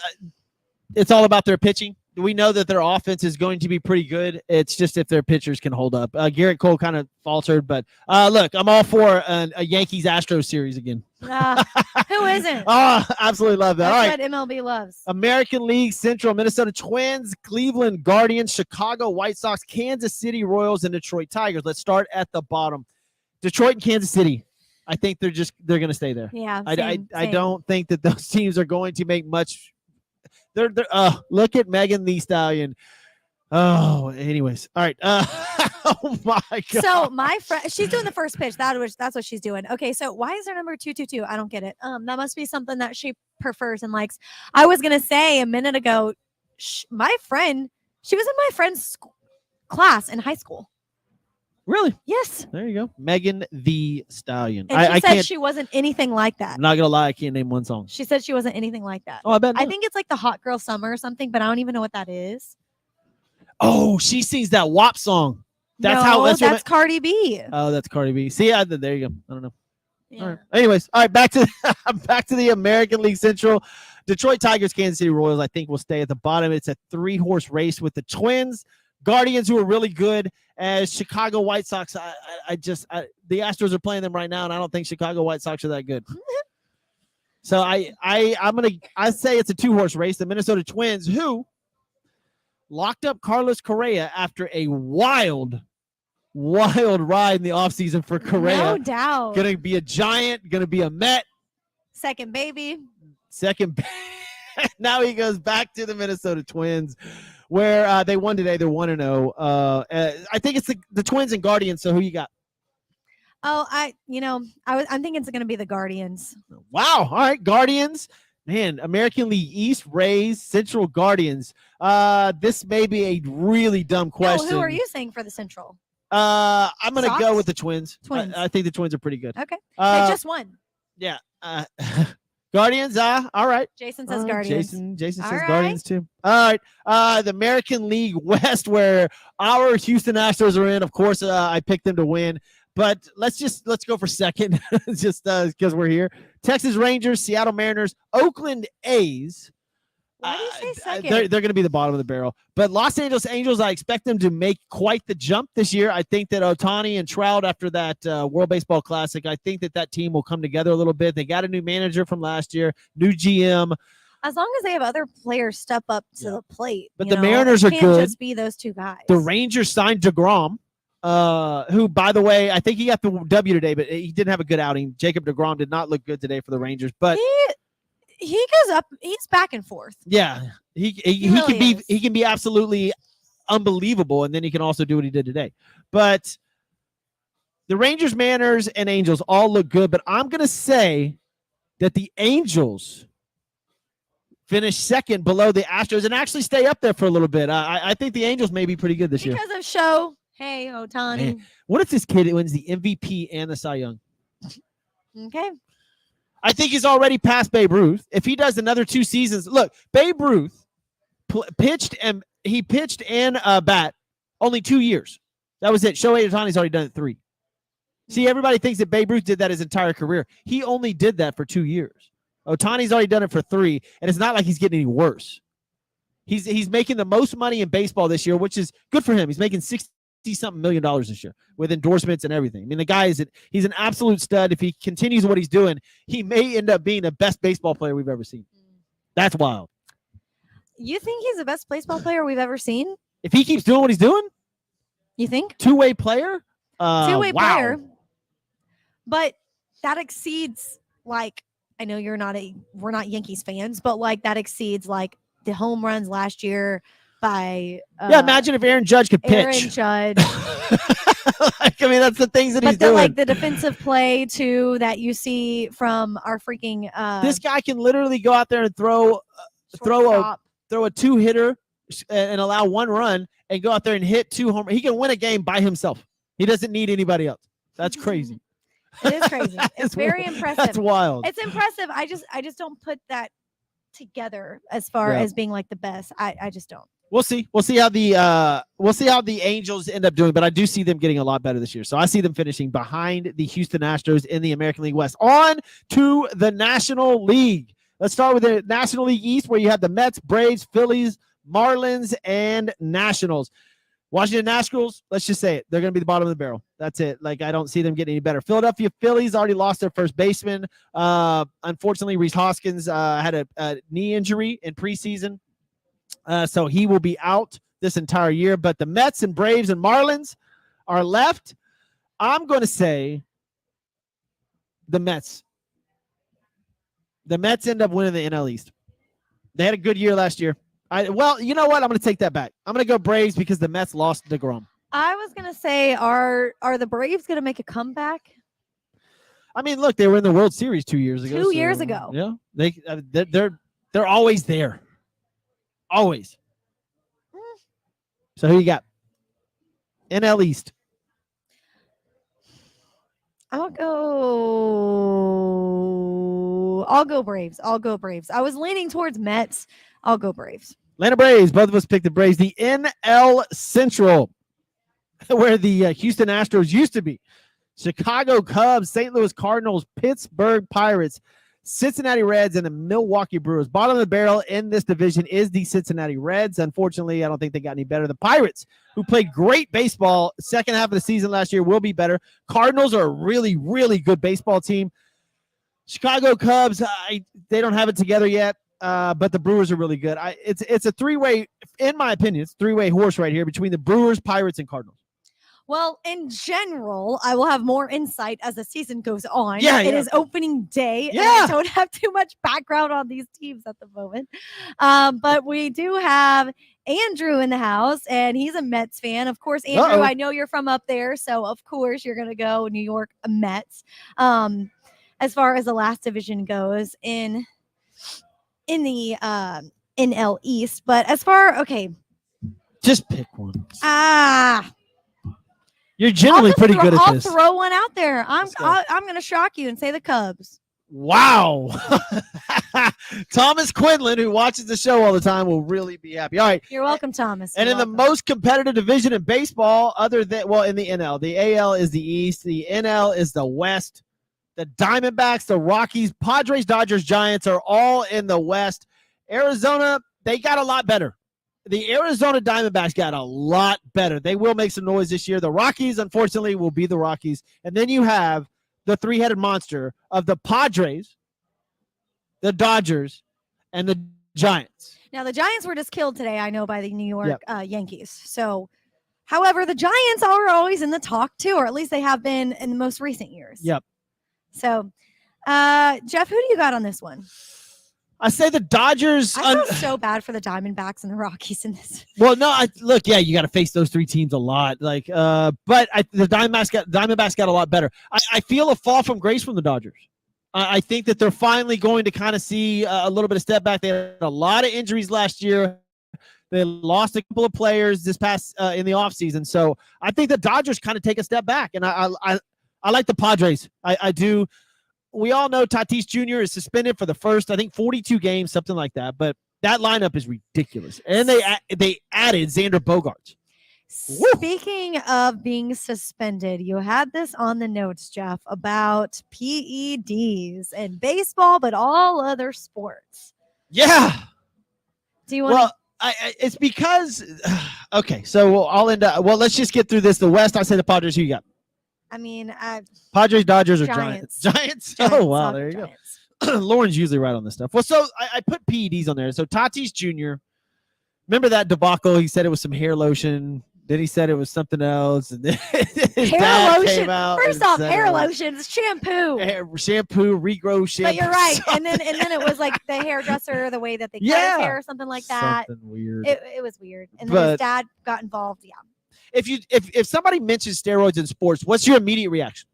it's all about their pitching. We know that their offense is going to be pretty good. It's just if their pitchers can hold up. Garrett Cole kind of faltered, but look, I'm all for a Yankees-Astros series again. Who isn't? Oh, absolutely love that. That's all right. what MLB loves. American League Central, Minnesota Twins, Cleveland Guardians, Chicago White Sox, Kansas City Royals, and Detroit Tigers. Let's start at the bottom. Detroit and Kansas City. I think they're going to stay there. Yeah, I don't think that those teams are going to make much. Look at Megan Thee Stallion. Oh, anyways. All right. Oh my God. So my friend, she's doing the first pitch. That's what she's doing. Okay. So why is her number 222? I don't get it. That must be something that she prefers and likes. I was going to say a minute ago, my friend, she was in my friend's class in high school. Really? Yes. There you go. Megan Thee Stallion. And she said she wasn't anything like that. I'm not going to lie. I can't name one song. She said she wasn't anything like that. Oh, I bet. I think it's like the Hot Girl Summer or something, but I don't even know what that is. Oh, she sings that WAP song. That's Cardi B. Oh, that's Cardi B. See, there you go. I don't know. Yeah. All right. Anyways, all right, back to the American League Central. Detroit Tigers, Kansas City Royals, I think will stay at the bottom. It's a 3-horse race with the Twins, Guardians, who are really good, as Chicago White Sox. The Astros are playing them right now, and I don't think Chicago White Sox are that good. So I say it's a 2-horse race. The Minnesota Twins, who locked up Carlos Correa after a wild ride in the offseason for Correa. No doubt. Going to be a Giant, going to be a Met. Second baby. Now he goes back to the Minnesota Twins, where they won today. They're 1-0. I think it's the Twins and Guardians. So who you got? Oh, I'm thinking it's going to be the Guardians. Wow. All right, Guardians. Man, American League East, Rays, Central, Guardians. This may be a really dumb question. No, who are you saying for the Central? I'm going to go with the Twins. Twins. I think the Twins are pretty good. Okay. They just won. Yeah. Guardians, all right. Jason says Guardians. Jason says right. Guardians too. All right. The American League West, where our Houston Astros are in. Of course, I picked them to win. But let's go for second, just because we're here. Texas Rangers, Seattle Mariners, Oakland A's. Why do you say second? They're going to be the bottom of the barrel. But Los Angeles Angels, I expect them to make quite the jump this year. I think that Ohtani and Trout, after that World Baseball Classic, I think that team will come together a little bit. They got a new manager from last year, new GM. As long as they have other players step up to the plate. But the Mariners are can't good. Just be those two guys. The Rangers signed DeGrom, who, by the way, I think he got the W today, but he didn't have a good outing. Jacob DeGrom did not look good today for the Rangers, but he goes up. He's back and forth. Yeah, he can be absolutely unbelievable, and then he can also do what he did today. But the Rangers, Mariners, and Angels all look good, but I'm gonna say that the Angels finish second below the Astros and actually stay up there for a little bit. I think the Angels may be pretty good this year because of show. Hey, Ohtani. Man, what if this kid wins the MVP and the Cy Young? Okay. I think he's already past Babe Ruth. If he does another 2 seasons, look, Babe Ruth pitched and bat only 2 years. That was it. Shohei Ohtani's already done it 3. See, everybody thinks that Babe Ruth did that his entire career. He only did that for 2 years. Ohtani's already done it for 3, and it's not like he's getting any worse. He's making the most money in baseball this year, which is good for him. He's making $60-something million this year with endorsements and everything. I mean, the guy he's an absolute stud. If he continues what he's doing, he may end up being the best baseball player we've ever seen. That's wild. You think he's the best baseball player we've ever seen? If he keeps doing what he's doing? You think? Two-way player? Two-way wow. player. But that exceeds, like, I know we're not Yankees fans, but like that exceeds like the home runs last year by imagine if Aaron Judge could pitch. Aaron Judge. I mean, that's the things that he's doing. Like the defensive play too that you see from our freaking this guy can literally go out there and throw a 2-hitter and allow 1 run and go out there and hit 2 homers. He can win a game by himself. He doesn't need anybody else. That's crazy. It is crazy. It's very impressive. That's wild. It's impressive. I just don't put that together as far as being like the best. I just don't. We'll see. We'll see how the Angels end up doing, but I do see them getting a lot better this year. So I see them finishing behind the Houston Astros in the American League West. On to the National League. Let's start with the National League East, where you have the Mets, Braves, Phillies, Marlins, and Nationals. Washington Nationals, let's just say it. They're going to be the bottom of the barrel. That's it. Like, I don't see them getting any better. Philadelphia Phillies already lost their first baseman. Unfortunately, Rhys Hoskins had a knee injury in preseason. So he will be out this entire year. But the Mets and Braves and Marlins are left. I'm going to say the Mets. The Mets end up winning the NL East. They had a good year last year. Well, you know what? I'm going to take that back. I'm going to go Braves because the Mets lost DeGrom. I was going to say, are the Braves going to make a comeback? I mean, look, they were in the World Series 2 years ago. 2 years ago. Yeah, they're always there. Always. So who you got? NL East. I'll go Braves. I was leaning towards Mets. I'll go Braves. Atlanta Braves. Both of us picked the Braves. The NL Central, where the Houston Astros used to be. Chicago Cubs, St. Louis Cardinals, Pittsburgh Pirates, Cincinnati Reds, and the Milwaukee Brewers. Bottom of the barrel in this division is the Cincinnati Reds. Unfortunately, I don't think they got any better. The Pirates, who played great baseball second half of the season last year, will be better. Cardinals are a really, really good baseball team. Chicago Cubs, they don't have it together yet, but the Brewers are really good. It's a three-way, in my opinion, it's a three-way horse right here between the Brewers, Pirates, and Cardinals. Well, in general, I will have more insight as the season goes on. Yeah, It is opening day. Yeah. And I don't have too much background on these teams at the moment. But we do have Andrew in the house, and he's a Mets fan. Of course, Andrew, I know you're from up there, so of course you're going to go New York Mets. As far as the last division goes in the NL East. But as far, just pick one. You're I'll generally pretty good at this. I'll throw one out there. I'm going to shock you and say the Cubs. Wow. Thomas Quinlan, who watches the show all the time, will really be happy. All right. You're welcome, Thomas. And in the most competitive division in baseball, other than, in the NL, the AL is the East, the NL is the West. The Diamondbacks, the Rockies, Padres, Dodgers, Giants are all in the West. Arizona, they got a lot better. The Arizona Diamondbacks got a lot better. They will make some noise this year. The Rockies, unfortunately, will be the Rockies. And then you have the three-headed monster of the Padres, the Dodgers, and the Giants. Now, the Giants were just killed today, I know, by the New York Yankees. So, however, the Giants are always in the talk, too, or at least they have been in the most recent years. Yep. So, Jeff, who do you got on this one? I say the Dodgers. I feel so bad for the Diamondbacks and the Rockies in this. Well, no, you got to face those three teams a lot. But the Diamondbacks got a lot better. I feel a fall from grace from the Dodgers. I think that they're finally going to kind of see a little bit of step back. They had a lot of injuries last year. They lost a couple of players this past in the offseason. So I think the Dodgers kind of take a step back. And I like the Padres. I do. We all know Tatis Jr. is suspended for the first, I think, 42 games, something like that. But that lineup is ridiculous. And they added Xander Bogaerts. Speaking of being suspended, you had this on the notes, Jeff, about PEDs in baseball, but all other sports. Yeah. Do you want it's because, so I'll end up, let's just get through this. The West, I say the Padres. Who you got? I mean, Padres, Dodgers, or Giants? Giants? Oh, wow. There you go. Lauren's usually right on this stuff. Well, so I put PEDs on there. So Tatis Jr., remember that debacle? He said it was some hair lotion. Then he said it was something else. And then his hair lotion. Came out First off, hair lotion is shampoo. Shampoo, regrow shampoo. But you're right. And then it was like the hairdresser, the way that they cut his hair or something like that. Something weird. It was weird. And then his dad got involved. Yeah. If somebody mentions steroids in sports, what's your immediate reaction?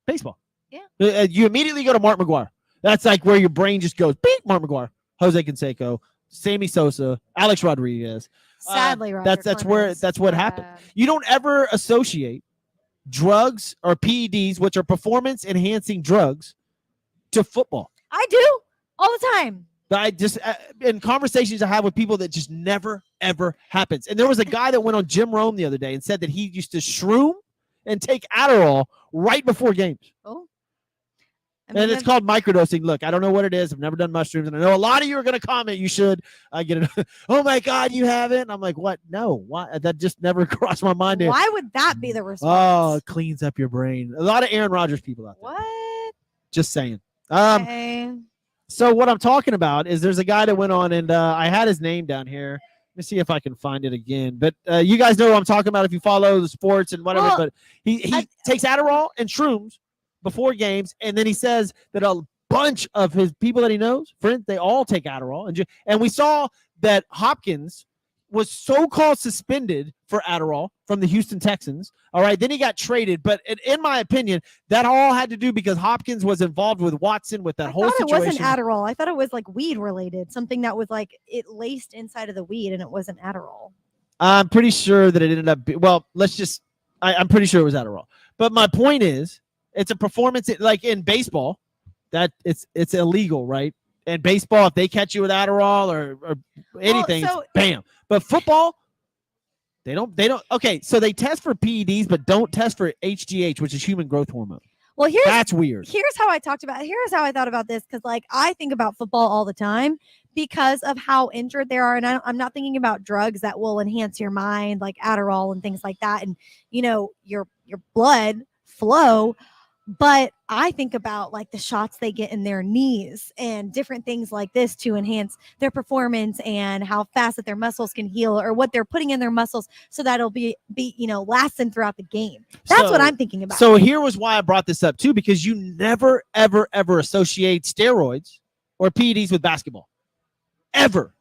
Baseball. Yeah. You immediately go to Mark McGwire. That's like where your brain just goes. Beep, Mark McGwire, Jose Canseco, Sammy Sosa, Alex Rodriguez. Sadly, that's what happened. You don't ever associate drugs or PEDs, which are performance enhancing drugs, to football. I do all the time. But I just in conversations I have with people that just never ever happens. And there was a guy that went on Jim Rome the other day and said that he used to shroom and take Adderall right before games. Oh. And it's called microdosing. Look, I don't know what it is. I've never done mushrooms. And I know a lot of you are going to comment. You should get it. Oh, my God, you haven't? And I'm like, what? No. Why? That just never crossed my mind. Why would that be the response? Oh, it cleans up your brain. A lot of Aaron Rodgers people out there. What? Just saying. Okay. So what I'm talking about is there's a guy that went on, and I had his name down here. Let me see if I can find it again. But you guys know what I'm talking about if you follow the sports and whatever. But he takes Adderall and shrooms before games, and then he says that a bunch of his people that he knows, friends, they all take Adderall. And we saw that Hopkins was so-called suspended for Adderall from the Houston Texans. All right, then he got traded. But in my opinion, that all had to do because Hopkins was involved with Watson with that whole situation. It wasn't Adderall. I thought it was like weed related, something that was like it laced inside of the weed, and it wasn't Adderall. I'm pretty sure that it ended up. I'm pretty sure it was Adderall. But my point is, it's a performance like in baseball that it's illegal, right? And baseball, if they catch you with Adderall or anything, it's bam. But football, They don't. Okay, so they test for PEDs, but don't test for HGH, which is human growth hormone. Well, that's weird. Here's how I thought about this, because like I think about football all the time because of how injured they are, and I'm not thinking about drugs that will enhance your mind, like Adderall and things like that, and your blood flow. But I think about like the shots they get in their knees and different things like this to enhance their performance and how fast that their muscles can heal, or what they're putting in their muscles so that it'll be lasting throughout the game. That's what I'm thinking about. So here was why I brought this up too, because you never, ever, ever associate steroids or PEDs with basketball, ever.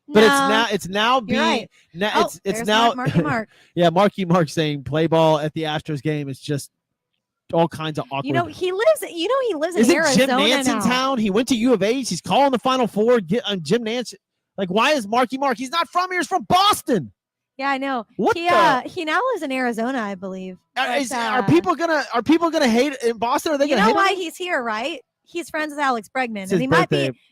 But it's now being right. it's now Marky Mark. Yeah, Marky Mark saying play ball at the Astros game is just all kinds of awkward. He lives in Arizona Jim Nance now. in town? He went to U of H. He's calling the Final Four. Jim Nance. Like, why is Marky Mark? He's not from here. He's from Boston. Yeah, I know. He now lives in Arizona, I believe. Are people gonna hate in Boston? Are they gonna hate why him? he's here, right? He's friends with Alex Bregman, It's and his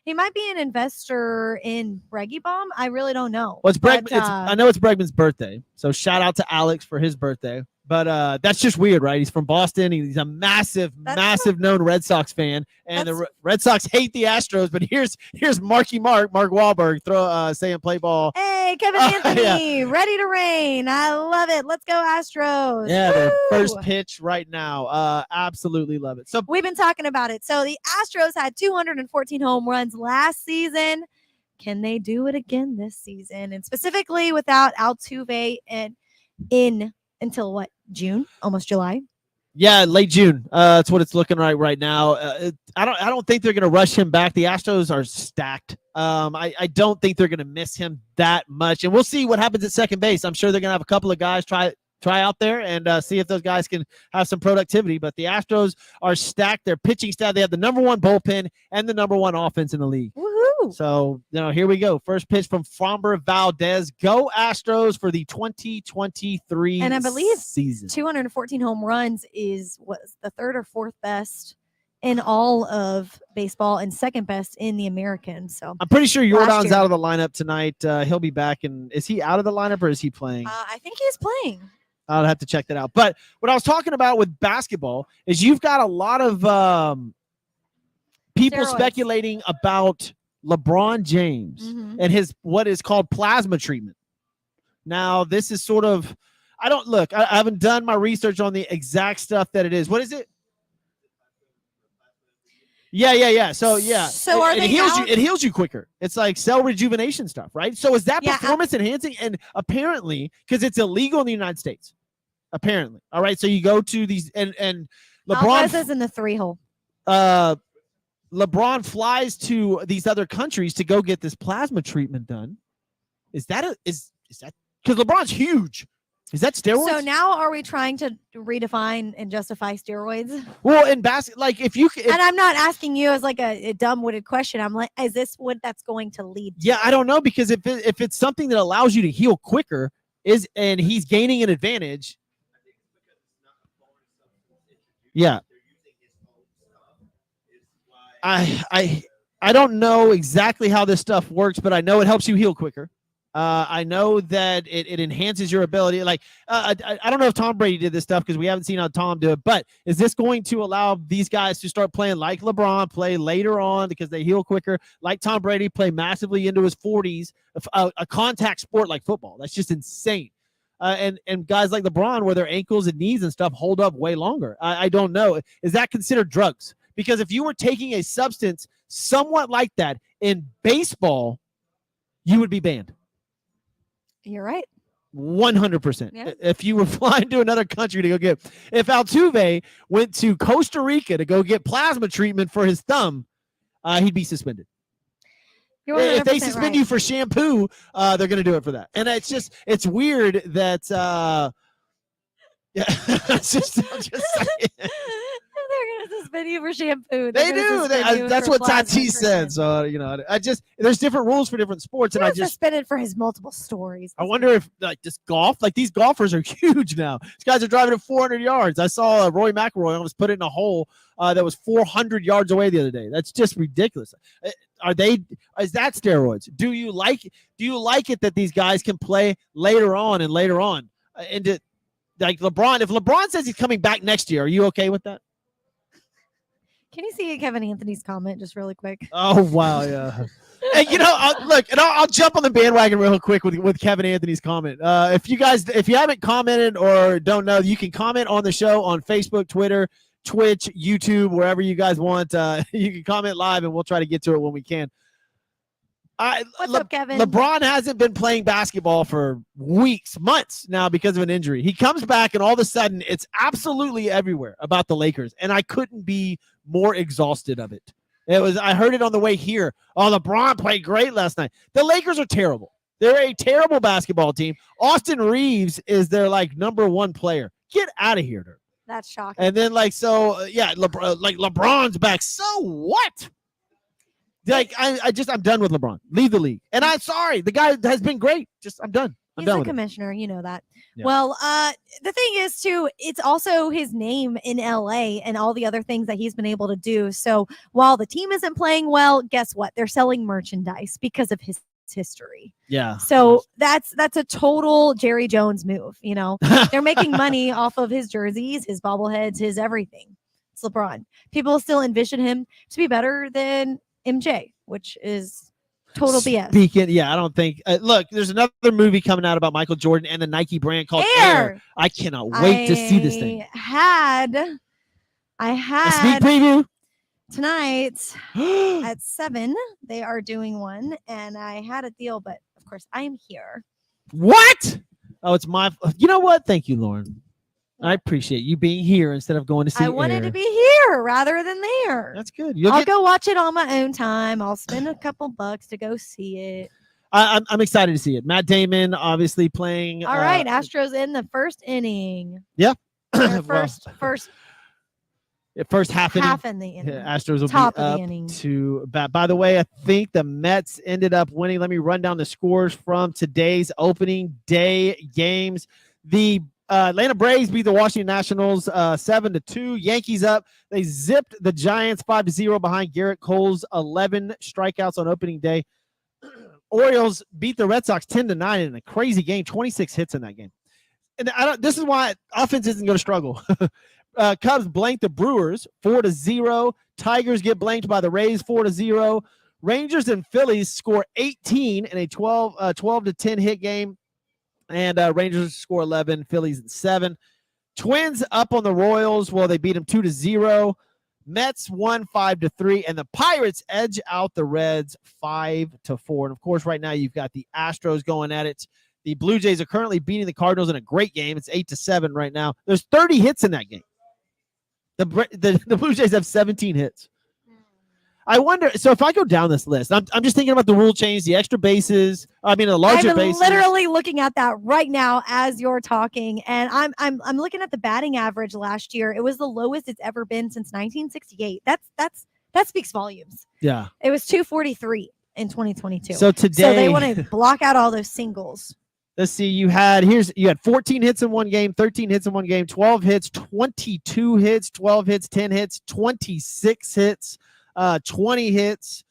he might be an investor in Breggy Bomb. I really don't know. Well, I know it's Bregman's birthday, so shout out to Alex for his birthday. But that's just weird, right? He's from Boston. He's a massive known Red Sox fan, and the Red Sox hate the Astros. But here's Mark Wahlberg saying play ball. Hey, Kevin Anthony, ready to rain. I love it. Let's go Astros. Yeah, their first pitch right now. Absolutely love it. So we've been talking about it. So the Astros had 214 home runs last season. Can they do it again this season? And specifically without Altuve until what? June, almost July. Yeah, late June. That's what it's looking like right now. I don't think they're going to rush him back. The Astros are stacked. I don't think they're going to miss him that much, and we'll see what happens at second base. I'm sure they're going to have a couple of guys try out there and see if those guys can have some productivity. But the Astros are stacked. Their pitching staff. They have the number one bullpen and the number one offense in the league. Woohoo! So here we go. First pitch from Framber Valdez. Go Astros for the 2023 and I believe season. 214 home runs was the third or fourth best in all of baseball and second best in the American. So I'm pretty sure Jordan's out of the lineup tonight. He'll be back. And is he out of the lineup or is he playing? I think he's playing. I'll have to check that out. But what I was talking about with basketball is you've got a lot of people speculating about LeBron James and his what is called plasma treatment. Now, this is sort of I haven't done my research on the exact stuff that it is. What is it? Yeah. So it heals you quicker. It's like cell rejuvenation stuff, right? So is that performance enhancing? And apparently, because it's illegal in the United States. Apparently. All right. So you go to these and LeBron is in the 3-hole. LeBron flies to these other countries to go get this plasma treatment done. Is that because LeBron's huge? Is that steroids? So now are we trying to redefine and justify steroids? Well, in basketball, like if and I'm not asking you as like a dumb-witted question. I'm like, is this what that's going to lead to? Yeah, I don't know, because if it's something that allows you to heal quicker and he's gaining an advantage. Yeah. I don't know exactly how this stuff works, but I know it helps you heal quicker. I know that it enhances your ability. Like, I don't know if Tom Brady did this stuff because we haven't seen how Tom do it, but is this going to allow these guys to start playing like LeBron, play later on because they heal quicker, like Tom Brady, play massively into his 40s, a contact sport like football? That's just insane. And guys like LeBron, where their ankles and knees and stuff hold up way longer. I don't know. Is that considered drugs? Because if you were taking a substance somewhat like that in baseball, you would be banned. You're right. 100%. Yeah. If you were flying to another country to go get, if Altuve went to Costa Rica to go get plasma treatment for his thumb, he'd be suspended. If they suspend you for shampoo, they're going to do it for that. And it's weird that, it's just I'm just saying. They're gonna suspend you for shampoo. They do. That's what Tati said. So there's different rules for different sports, and I just suspended for his multiple stories. I wonder if these golfers are huge now. These guys are driving at 400 yards. I saw Roy McIlroy almost put it in a hole that was 400 yards away the other day. That's just ridiculous. is that steroids? Do you like it that these guys can play later on? And like LeBron, if LeBron says he's coming back next year, are you okay with that? Can you see Kevin Anthony's comment just really quick? Oh, wow. Yeah. And I'll jump on the bandwagon real quick with Kevin Anthony's comment. If you haven't commented or don't know, you can comment on the show on Facebook, Twitter, Twitch, YouTube, wherever you guys want. You can comment live and we'll try to get to it when we can. What's up, Kevin? LeBron hasn't been playing basketball for weeks, months now because of an injury. He comes back and all of a sudden it's absolutely everywhere about the Lakers. And I couldn't be more exhausted of it. I heard it on the way here. Oh, LeBron played great last night. The Lakers are terrible. They're a terrible basketball team. Austin Reeves is their number one player. Get out of here, Dirk. That's shocking. And then LeBron's back. So what? I'm done with LeBron. Leave the league. And I'm sorry. The guy has been great. I'm done. He's a commissioner. You know that. Yeah. Well, the thing is, too, it's also his name in LA and all the other things that he's been able to do. So while the team isn't playing well, guess what? They're selling merchandise because of his history. Yeah. So that's a total Jerry Jones move. They're making money off of his jerseys, his bobbleheads, his everything. It's LeBron. People still envision him to be better than MJ, which is total BS. I don't think. Look, there's another movie coming out about Michael Jordan and the Nike brand called Air. I cannot wait to see this thing. I had a sneak preview tonight at 7. They are doing one, and I had a deal, but of course I am here. What? Oh, it's my. You know what? Thank you, Lauren. I appreciate you being here instead of going to see. I wanted to be here rather than there. That's good. I'll go watch it on my own time. I'll spend a couple bucks to go see it. I'm excited to see it. Matt Damon obviously playing. All right, Astros in the first inning. Yeah. First half in the inning. Astros will Top be of up the inning. to bat. By the way, I think the Mets ended up winning. Let me run down the scores from today's opening day games. The Atlanta Braves beat the Washington Nationals 7-2. Yankees up. They zipped the Giants 5-0 behind Garrett Cole's 11 strikeouts on opening day. Orioles beat the Red Sox 10-9 in a crazy game. 26 hits in that game. And this is why offense isn't going to struggle. Cubs blanked the Brewers 4-0. Tigers get blanked by the Rays 4-0. Rangers and Phillies score 18 in a 12-10 hit game. And Rangers score 11, Phillies 7. Twins up on the Royals. Well, they beat them 2-0. Mets won 5-3, and the Pirates edge out the Reds 5-4. And of course, right now you've got the Astros going at it. The Blue Jays are currently beating the Cardinals in a great game. It's 8-7 right now. There's 30 hits in that game. The Blue Jays have 17 hits. I wonder, so if I go down this list, I'm just thinking about the rule change, the extra bases, the larger bases. I'm literally looking at that right now as you're talking, and I'm looking at the batting average last year. It was the lowest it's ever been since 1968. That speaks volumes. Yeah. It was 243 in 2022. So they want to block out all those singles. Let's see, you had 14 hits in one game, 13 hits in one game, 12 hits, 22 hits, 12 hits, 10 hits, 26 hits. 20 hits,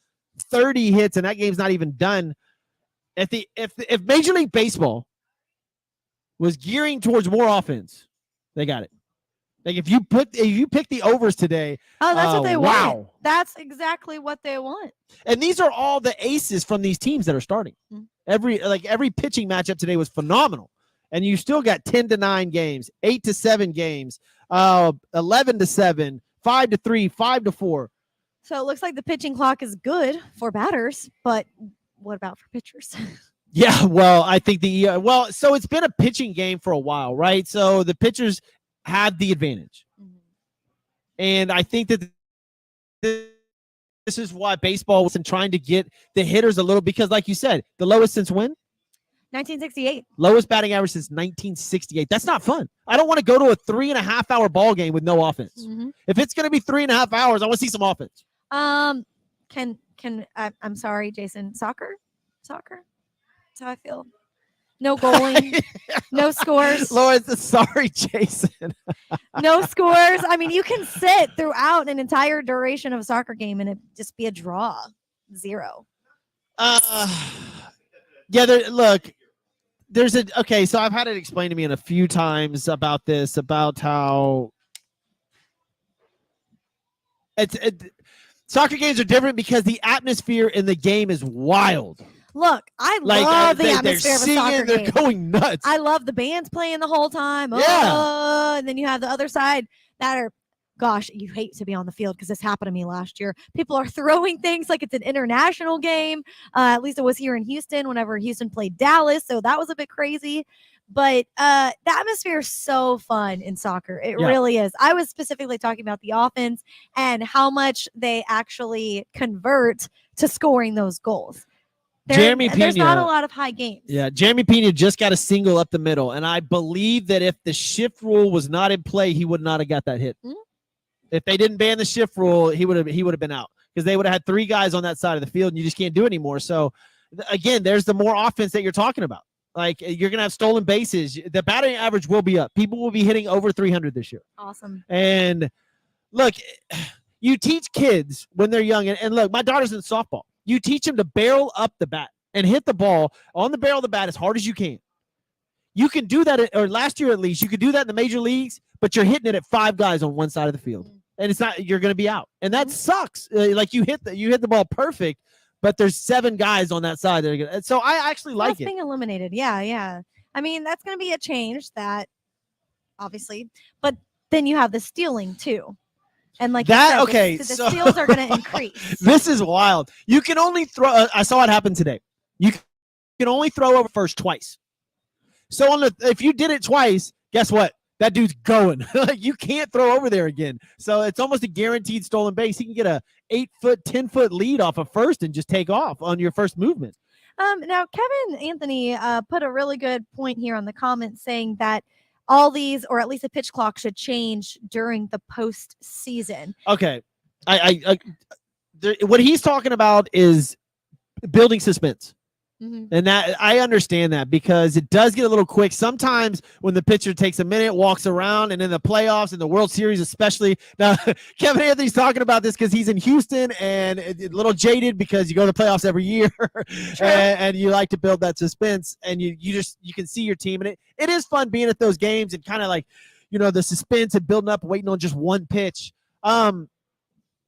30 hits, and that game's not even done. If Major League Baseball was gearing towards more offense, they got it. Like if you pick the overs today, that's what they want. That's exactly what they want. And these are all the aces from these teams that are starting. Mm-hmm. Every pitching matchup today was phenomenal, and you still got 10-9 games, 8-7 games, 11-7, 5-3, 5-4. So it looks like the pitching clock is good for batters, but what about for pitchers? Yeah, well, I think so it's been a pitching game for a while, right? So the pitchers had the advantage. Mm-hmm. And I think that this is why baseball wasn't trying to get the hitters a little, because like you said, the lowest since when? 1968. Lowest batting average since 1968. That's not fun. I don't want to go to a 3.5-hour ball game with no offense. Mm-hmm. If it's going to be 3.5 hours, I want to see some offense. I'm sorry, Jason. Soccer. That's how I feel. No goaling, no scores. Lauren, sorry, Jason. No scores. I mean, you can sit throughout an entire duration of a soccer game and it just be a draw. Zero. Yeah, so I've had it explained to me a few times about this, about how soccer games are different because the atmosphere in the game is wild. Look, I love the atmosphere of a soccer game. They're going nuts. I love the bands playing the whole time. Yeah. And then you have the other side that are, gosh, you hate to be on the field because this happened to me last year. People are throwing things like it's an international game. At least it was here in Houston whenever Houston played Dallas. So that was a bit crazy. But the atmosphere is so fun in soccer. It really is. I was specifically talking about the offense and how much they actually convert to scoring those goals. There's not a lot of high games. Yeah, Jeremy Pena just got a single up the middle, and I believe that if the shift rule was not in play, he would not have got that hit. Mm-hmm. If they didn't ban the shift rule, he would have been out because they would have had 3 guys on that side of the field, and you just can't do it anymore. So, again, there's the more offense that you're talking about. Like, you're going to have stolen bases. The batting average will be up. People will be hitting over 300 this year. Awesome. And, look, you teach kids when they're young, and look, my daughter's in softball. You teach them to barrel up the bat and hit the ball on the barrel of the bat as hard as you can. You can do that, or last year at least, you could do that in the major leagues, but you're hitting it at 5 guys on one side of the field. And it's not, you're going to be out. And that sucks. Like, you hit the ball perfect, but there's 7 guys on that side that are gonna. So I actually like it. Being eliminated. Yeah. I mean, that's going to be a change that, obviously, but then you have the stealing too. And like that, you said, the steals are going to increase. This is wild. You can only throw. I saw it happen today. You can only throw over first twice. So if you did it twice, guess what? That dude's going. Like, you can't throw over there again. So it's almost a guaranteed stolen base. He can get a 8-foot, 10-foot lead off of first and just take off on your first movement. Now, Kevin Anthony put a really good point here on the comments saying that all these, or at least a pitch clock, should change during the postseason. Okay. What he's talking about is building suspense. Mm-hmm. And that I understand that because it does get a little quick. Sometimes when the pitcher takes a minute, walks around, and in the playoffs and the World Series especially. Now, Kevin Anthony's talking about this because he's in Houston and a little jaded because you go to the playoffs every year and you like to build that suspense, and you can see your team. And it is fun being at those games and kind of like, the suspense and building up, waiting on just one pitch. I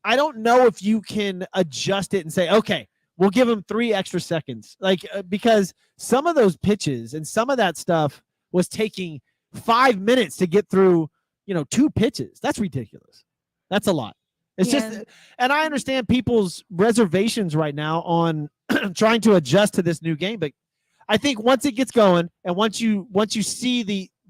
don't know if you can adjust it and say, okay, we'll give them 3 extra seconds. Because some of those pitches and some of that stuff was taking 5 minutes to get through, 2 pitches. That's ridiculous. That's a lot. It's just, and I understand people's reservations right now on trying to adjust to this new game. But I think once it gets going and once you see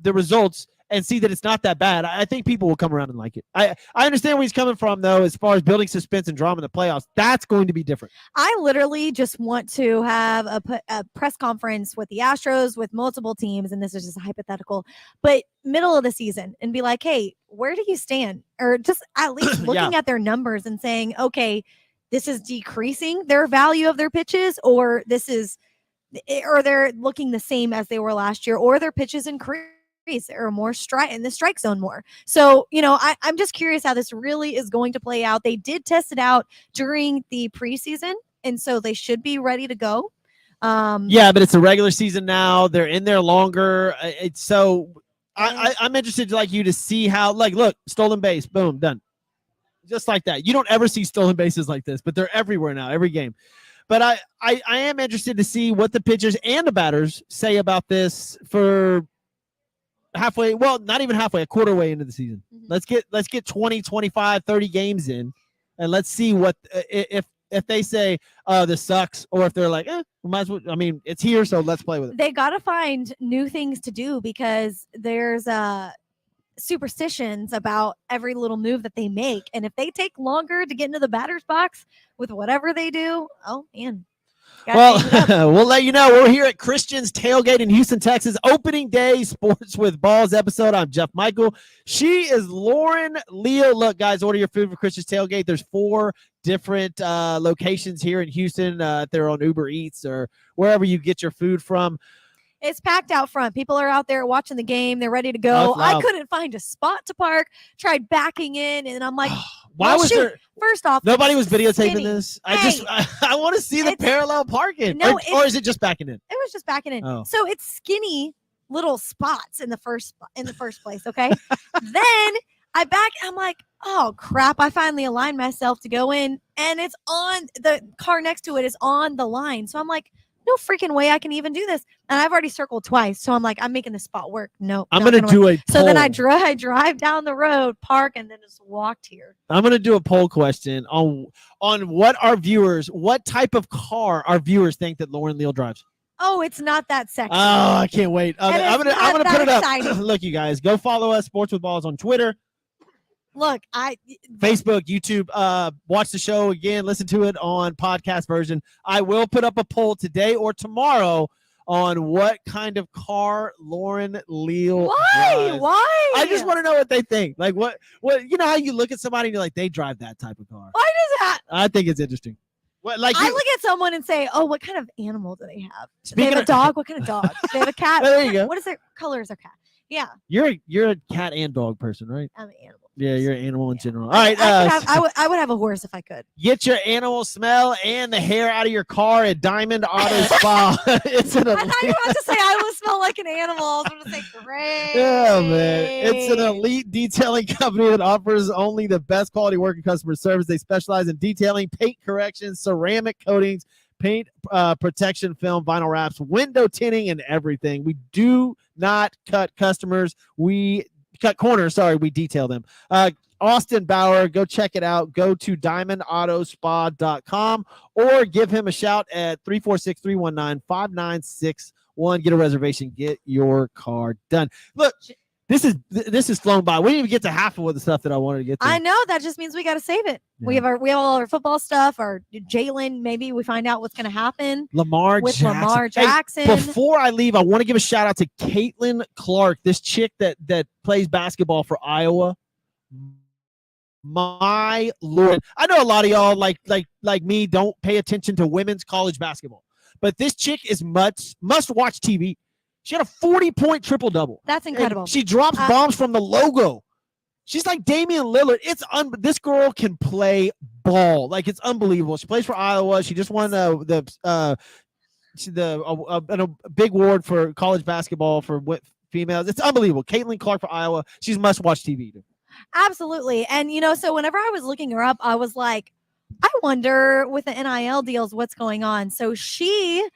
the results and see that it's not that bad, I think people will come around and like it. I understand where he's coming from, though, as far as building suspense and drama in the playoffs. That's going to be different. I literally just want to have a press conference with the Astros, with multiple teams, and this is just a hypothetical, but middle of the season, and be like, hey, where do you stand? Or just at least looking at their numbers and saying, okay, this is decreasing their value of their pitches, or they're looking the same as they were last year, or their pitches increase. Or more in the strike zone more. So, I'm just curious how this really is going to play out. They did test it out during the preseason, and so they should be ready to go. Yeah, but it's a regular season now. They're in there longer. I'm interested, like you, to see how, look, stolen base, boom, done. Just like that. You don't ever see stolen bases like this, but they're everywhere now, every game. But I am interested to see what the pitchers and the batters say about this for halfway, well, not even halfway, a quarter way into the season. Mm-hmm. Let's get 20, 25, 30 games in, and let's see what if they say, oh, this sucks, or if they're like, we might as well, I mean, it's here, so let's play with it. They got to find new things to do because there's superstitions about every little move that they make, and if they take longer to get into the batter's box with whatever they do, oh man. Well, we'll let you know. We're here at Christian's Tailgate in Houston, Texas. Opening day Sports with Balls episode. I'm Jeff Michael. She is Lauren Leal. Look, guys, order your food for Christian's Tailgate. There's 4 different locations here in Houston. They're on Uber Eats or wherever you get your food from. It's packed out front. People are out there watching the game. They're ready to go. I couldn't find a spot to park. Tried backing in, and I'm like, why was there? First off, nobody was videotaping skinny. this. I want to see the parallel parking. No, or is it just backing in? It was just backing in. Oh. So it's skinny little spots in the first place. Okay. Then I back. I'm like, oh crap! I finally aligned myself to go in, and it's on the car next to it is on the line. So I'm like, no freaking way I can even do this. And I've already circled twice. So I'm like, I'm making the spot work. No, I'm going to do a poll. So then I drive down the road, park, and then just walked here. I'm going to do a poll question on what type of car our viewers think that Lauren Leal drives. Oh, it's not that sexy. Oh, I can't wait. Okay, I'm gonna put it up. Look, you guys, go follow us, Sports with Balls, on Twitter. Look, Facebook, YouTube, watch the show again, listen to it on podcast version. I will put up a poll today or tomorrow on what kind of car Lauren Leal drives. Why? I just want to know what they think. Like what you know how you look at somebody and you're like, they drive that type of car. Why does that? I think it's interesting. What, like I look at someone and say, oh, what kind of animal do they have? They have a dog? What kind of dog? They have a cat? There you go. What is their color is their cat? Yeah. You're a cat and dog person, right? I'm an animal. Yeah, you're an animal in general. All right. I would have a horse if I could. Get your animal smell and the hair out of your car at Diamond Auto Spa. I thought you were about to say I would smell like an animal. I was going to say great. Yeah, man. It's an elite detailing company that offers only the best quality work and customer service. They specialize in detailing, paint corrections, ceramic coatings, paint protection film, vinyl wraps, window tinting, and everything. We do not cut customers. We cut corners. Sorry, we detail them. Austin Bauer, go check it out. Go to diamondautospa.com or give him a shout at 346-319-5961. Get a reservation. Get your car done. Look, this is flown by. We didn't even get to half of the stuff that I wanted to get to. I know. That just means we got to save it. Yeah. We have all our football stuff. Our Jalen. Maybe we find out what's going to happen. Lamar Jackson. Hey, before I leave, I want to give a shout out to Caitlin Clark, this chick that plays basketball for Iowa. My Lord, I know a lot of y'all like me don't pay attention to women's college basketball, but this chick is must-watch TV. She had a 40-point triple-double. That's incredible. And she drops bombs from the logo. She's like Damian Lillard. This girl can play ball. Like, it's unbelievable. She plays for Iowa. She just won a big award for college basketball for females. It's unbelievable. Caitlin Clark for Iowa. She's must-watch TV. Absolutely. And, so whenever I was looking her up, I was like, I wonder with the NIL deals what's going on. So she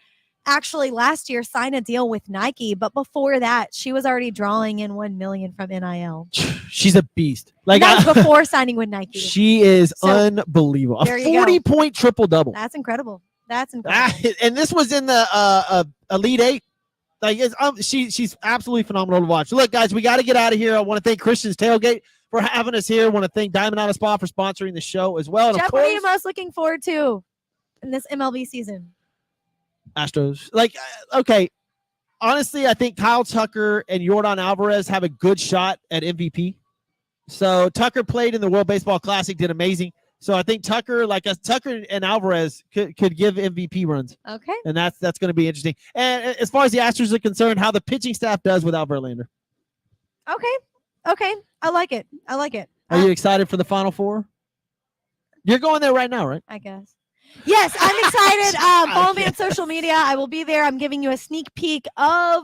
actually last year signed a deal with Nike, but before that she was already drawing in $1 million from NIL. She's a beast. Like, that's before signing with Nike. She is unbelievable. A 40-point triple-double. That's incredible. And this was in the Elite Eight. Like, she's absolutely phenomenal to watch. Look, guys, we got to get out of here. I want to thank Christian's Tailgate for having us here. I want to thank Diamond Auto Spa for sponsoring the show as well. And Jeff, what are you most looking forward to in this MLB season? Astros. Like, okay, honestly, I think Kyle Tucker and Yordan Alvarez have a good shot at MVP. So Tucker played in the World Baseball Classic, did amazing. So I think Tucker and Alvarez could give MVP runs. Okay. And that's going to be interesting. And as far as the Astros are concerned, how the pitching staff does without Verlander. Okay. I like it. Are you excited for the Final Four? You're going there right now, right? I guess. Yes, I'm excited. Follow me on social media. I will be there. I'm giving you a sneak peek of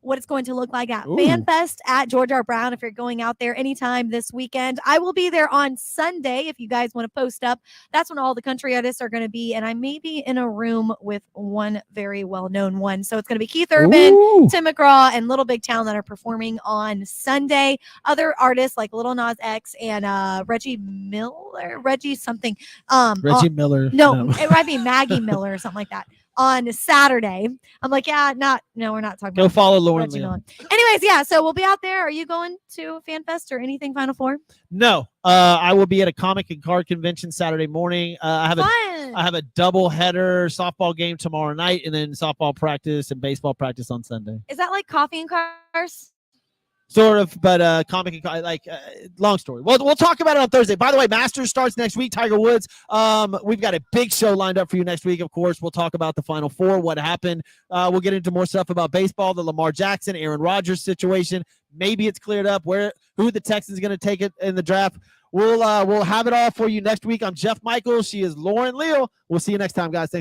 what it's going to look like at FanFest at George R. Brown. If you're going out there anytime this weekend, I will be there on Sunday. If you guys want to post up, that's when all the country artists are going to be. And I may be in a room with one very well-known one. So it's going to be Keith Urban, Tim McGraw, and Little Big Town that are performing on Sunday. Other artists like Lil Nas X and Reggie Miller. No, it might be Maggie Miller or something like that. On Saturday. I'm like, we're not talking Go about follow Lauren Leal. Anyways, so we'll be out there. Are you going to FanFest or anything Final Four? No. I will be at a comic and card convention Saturday morning. I have a double header softball game tomorrow night and then softball practice and baseball practice on Sunday. Is that like coffee and cars? Sort of, but comic long story. Well, we'll talk about it on Thursday. By the way, Masters starts next week. Tiger Woods. We've got a big show lined up for you next week. Of course, we'll talk about the Final Four, what happened. We'll get into more stuff about baseball, the Lamar Jackson, Aaron Rodgers situation. Maybe it's cleared up who the Texans going to take it in the draft. We'll have it all for you next week. I'm Jeff Michaels. She is Lauren Leal. We'll see you next time, guys. Thanks.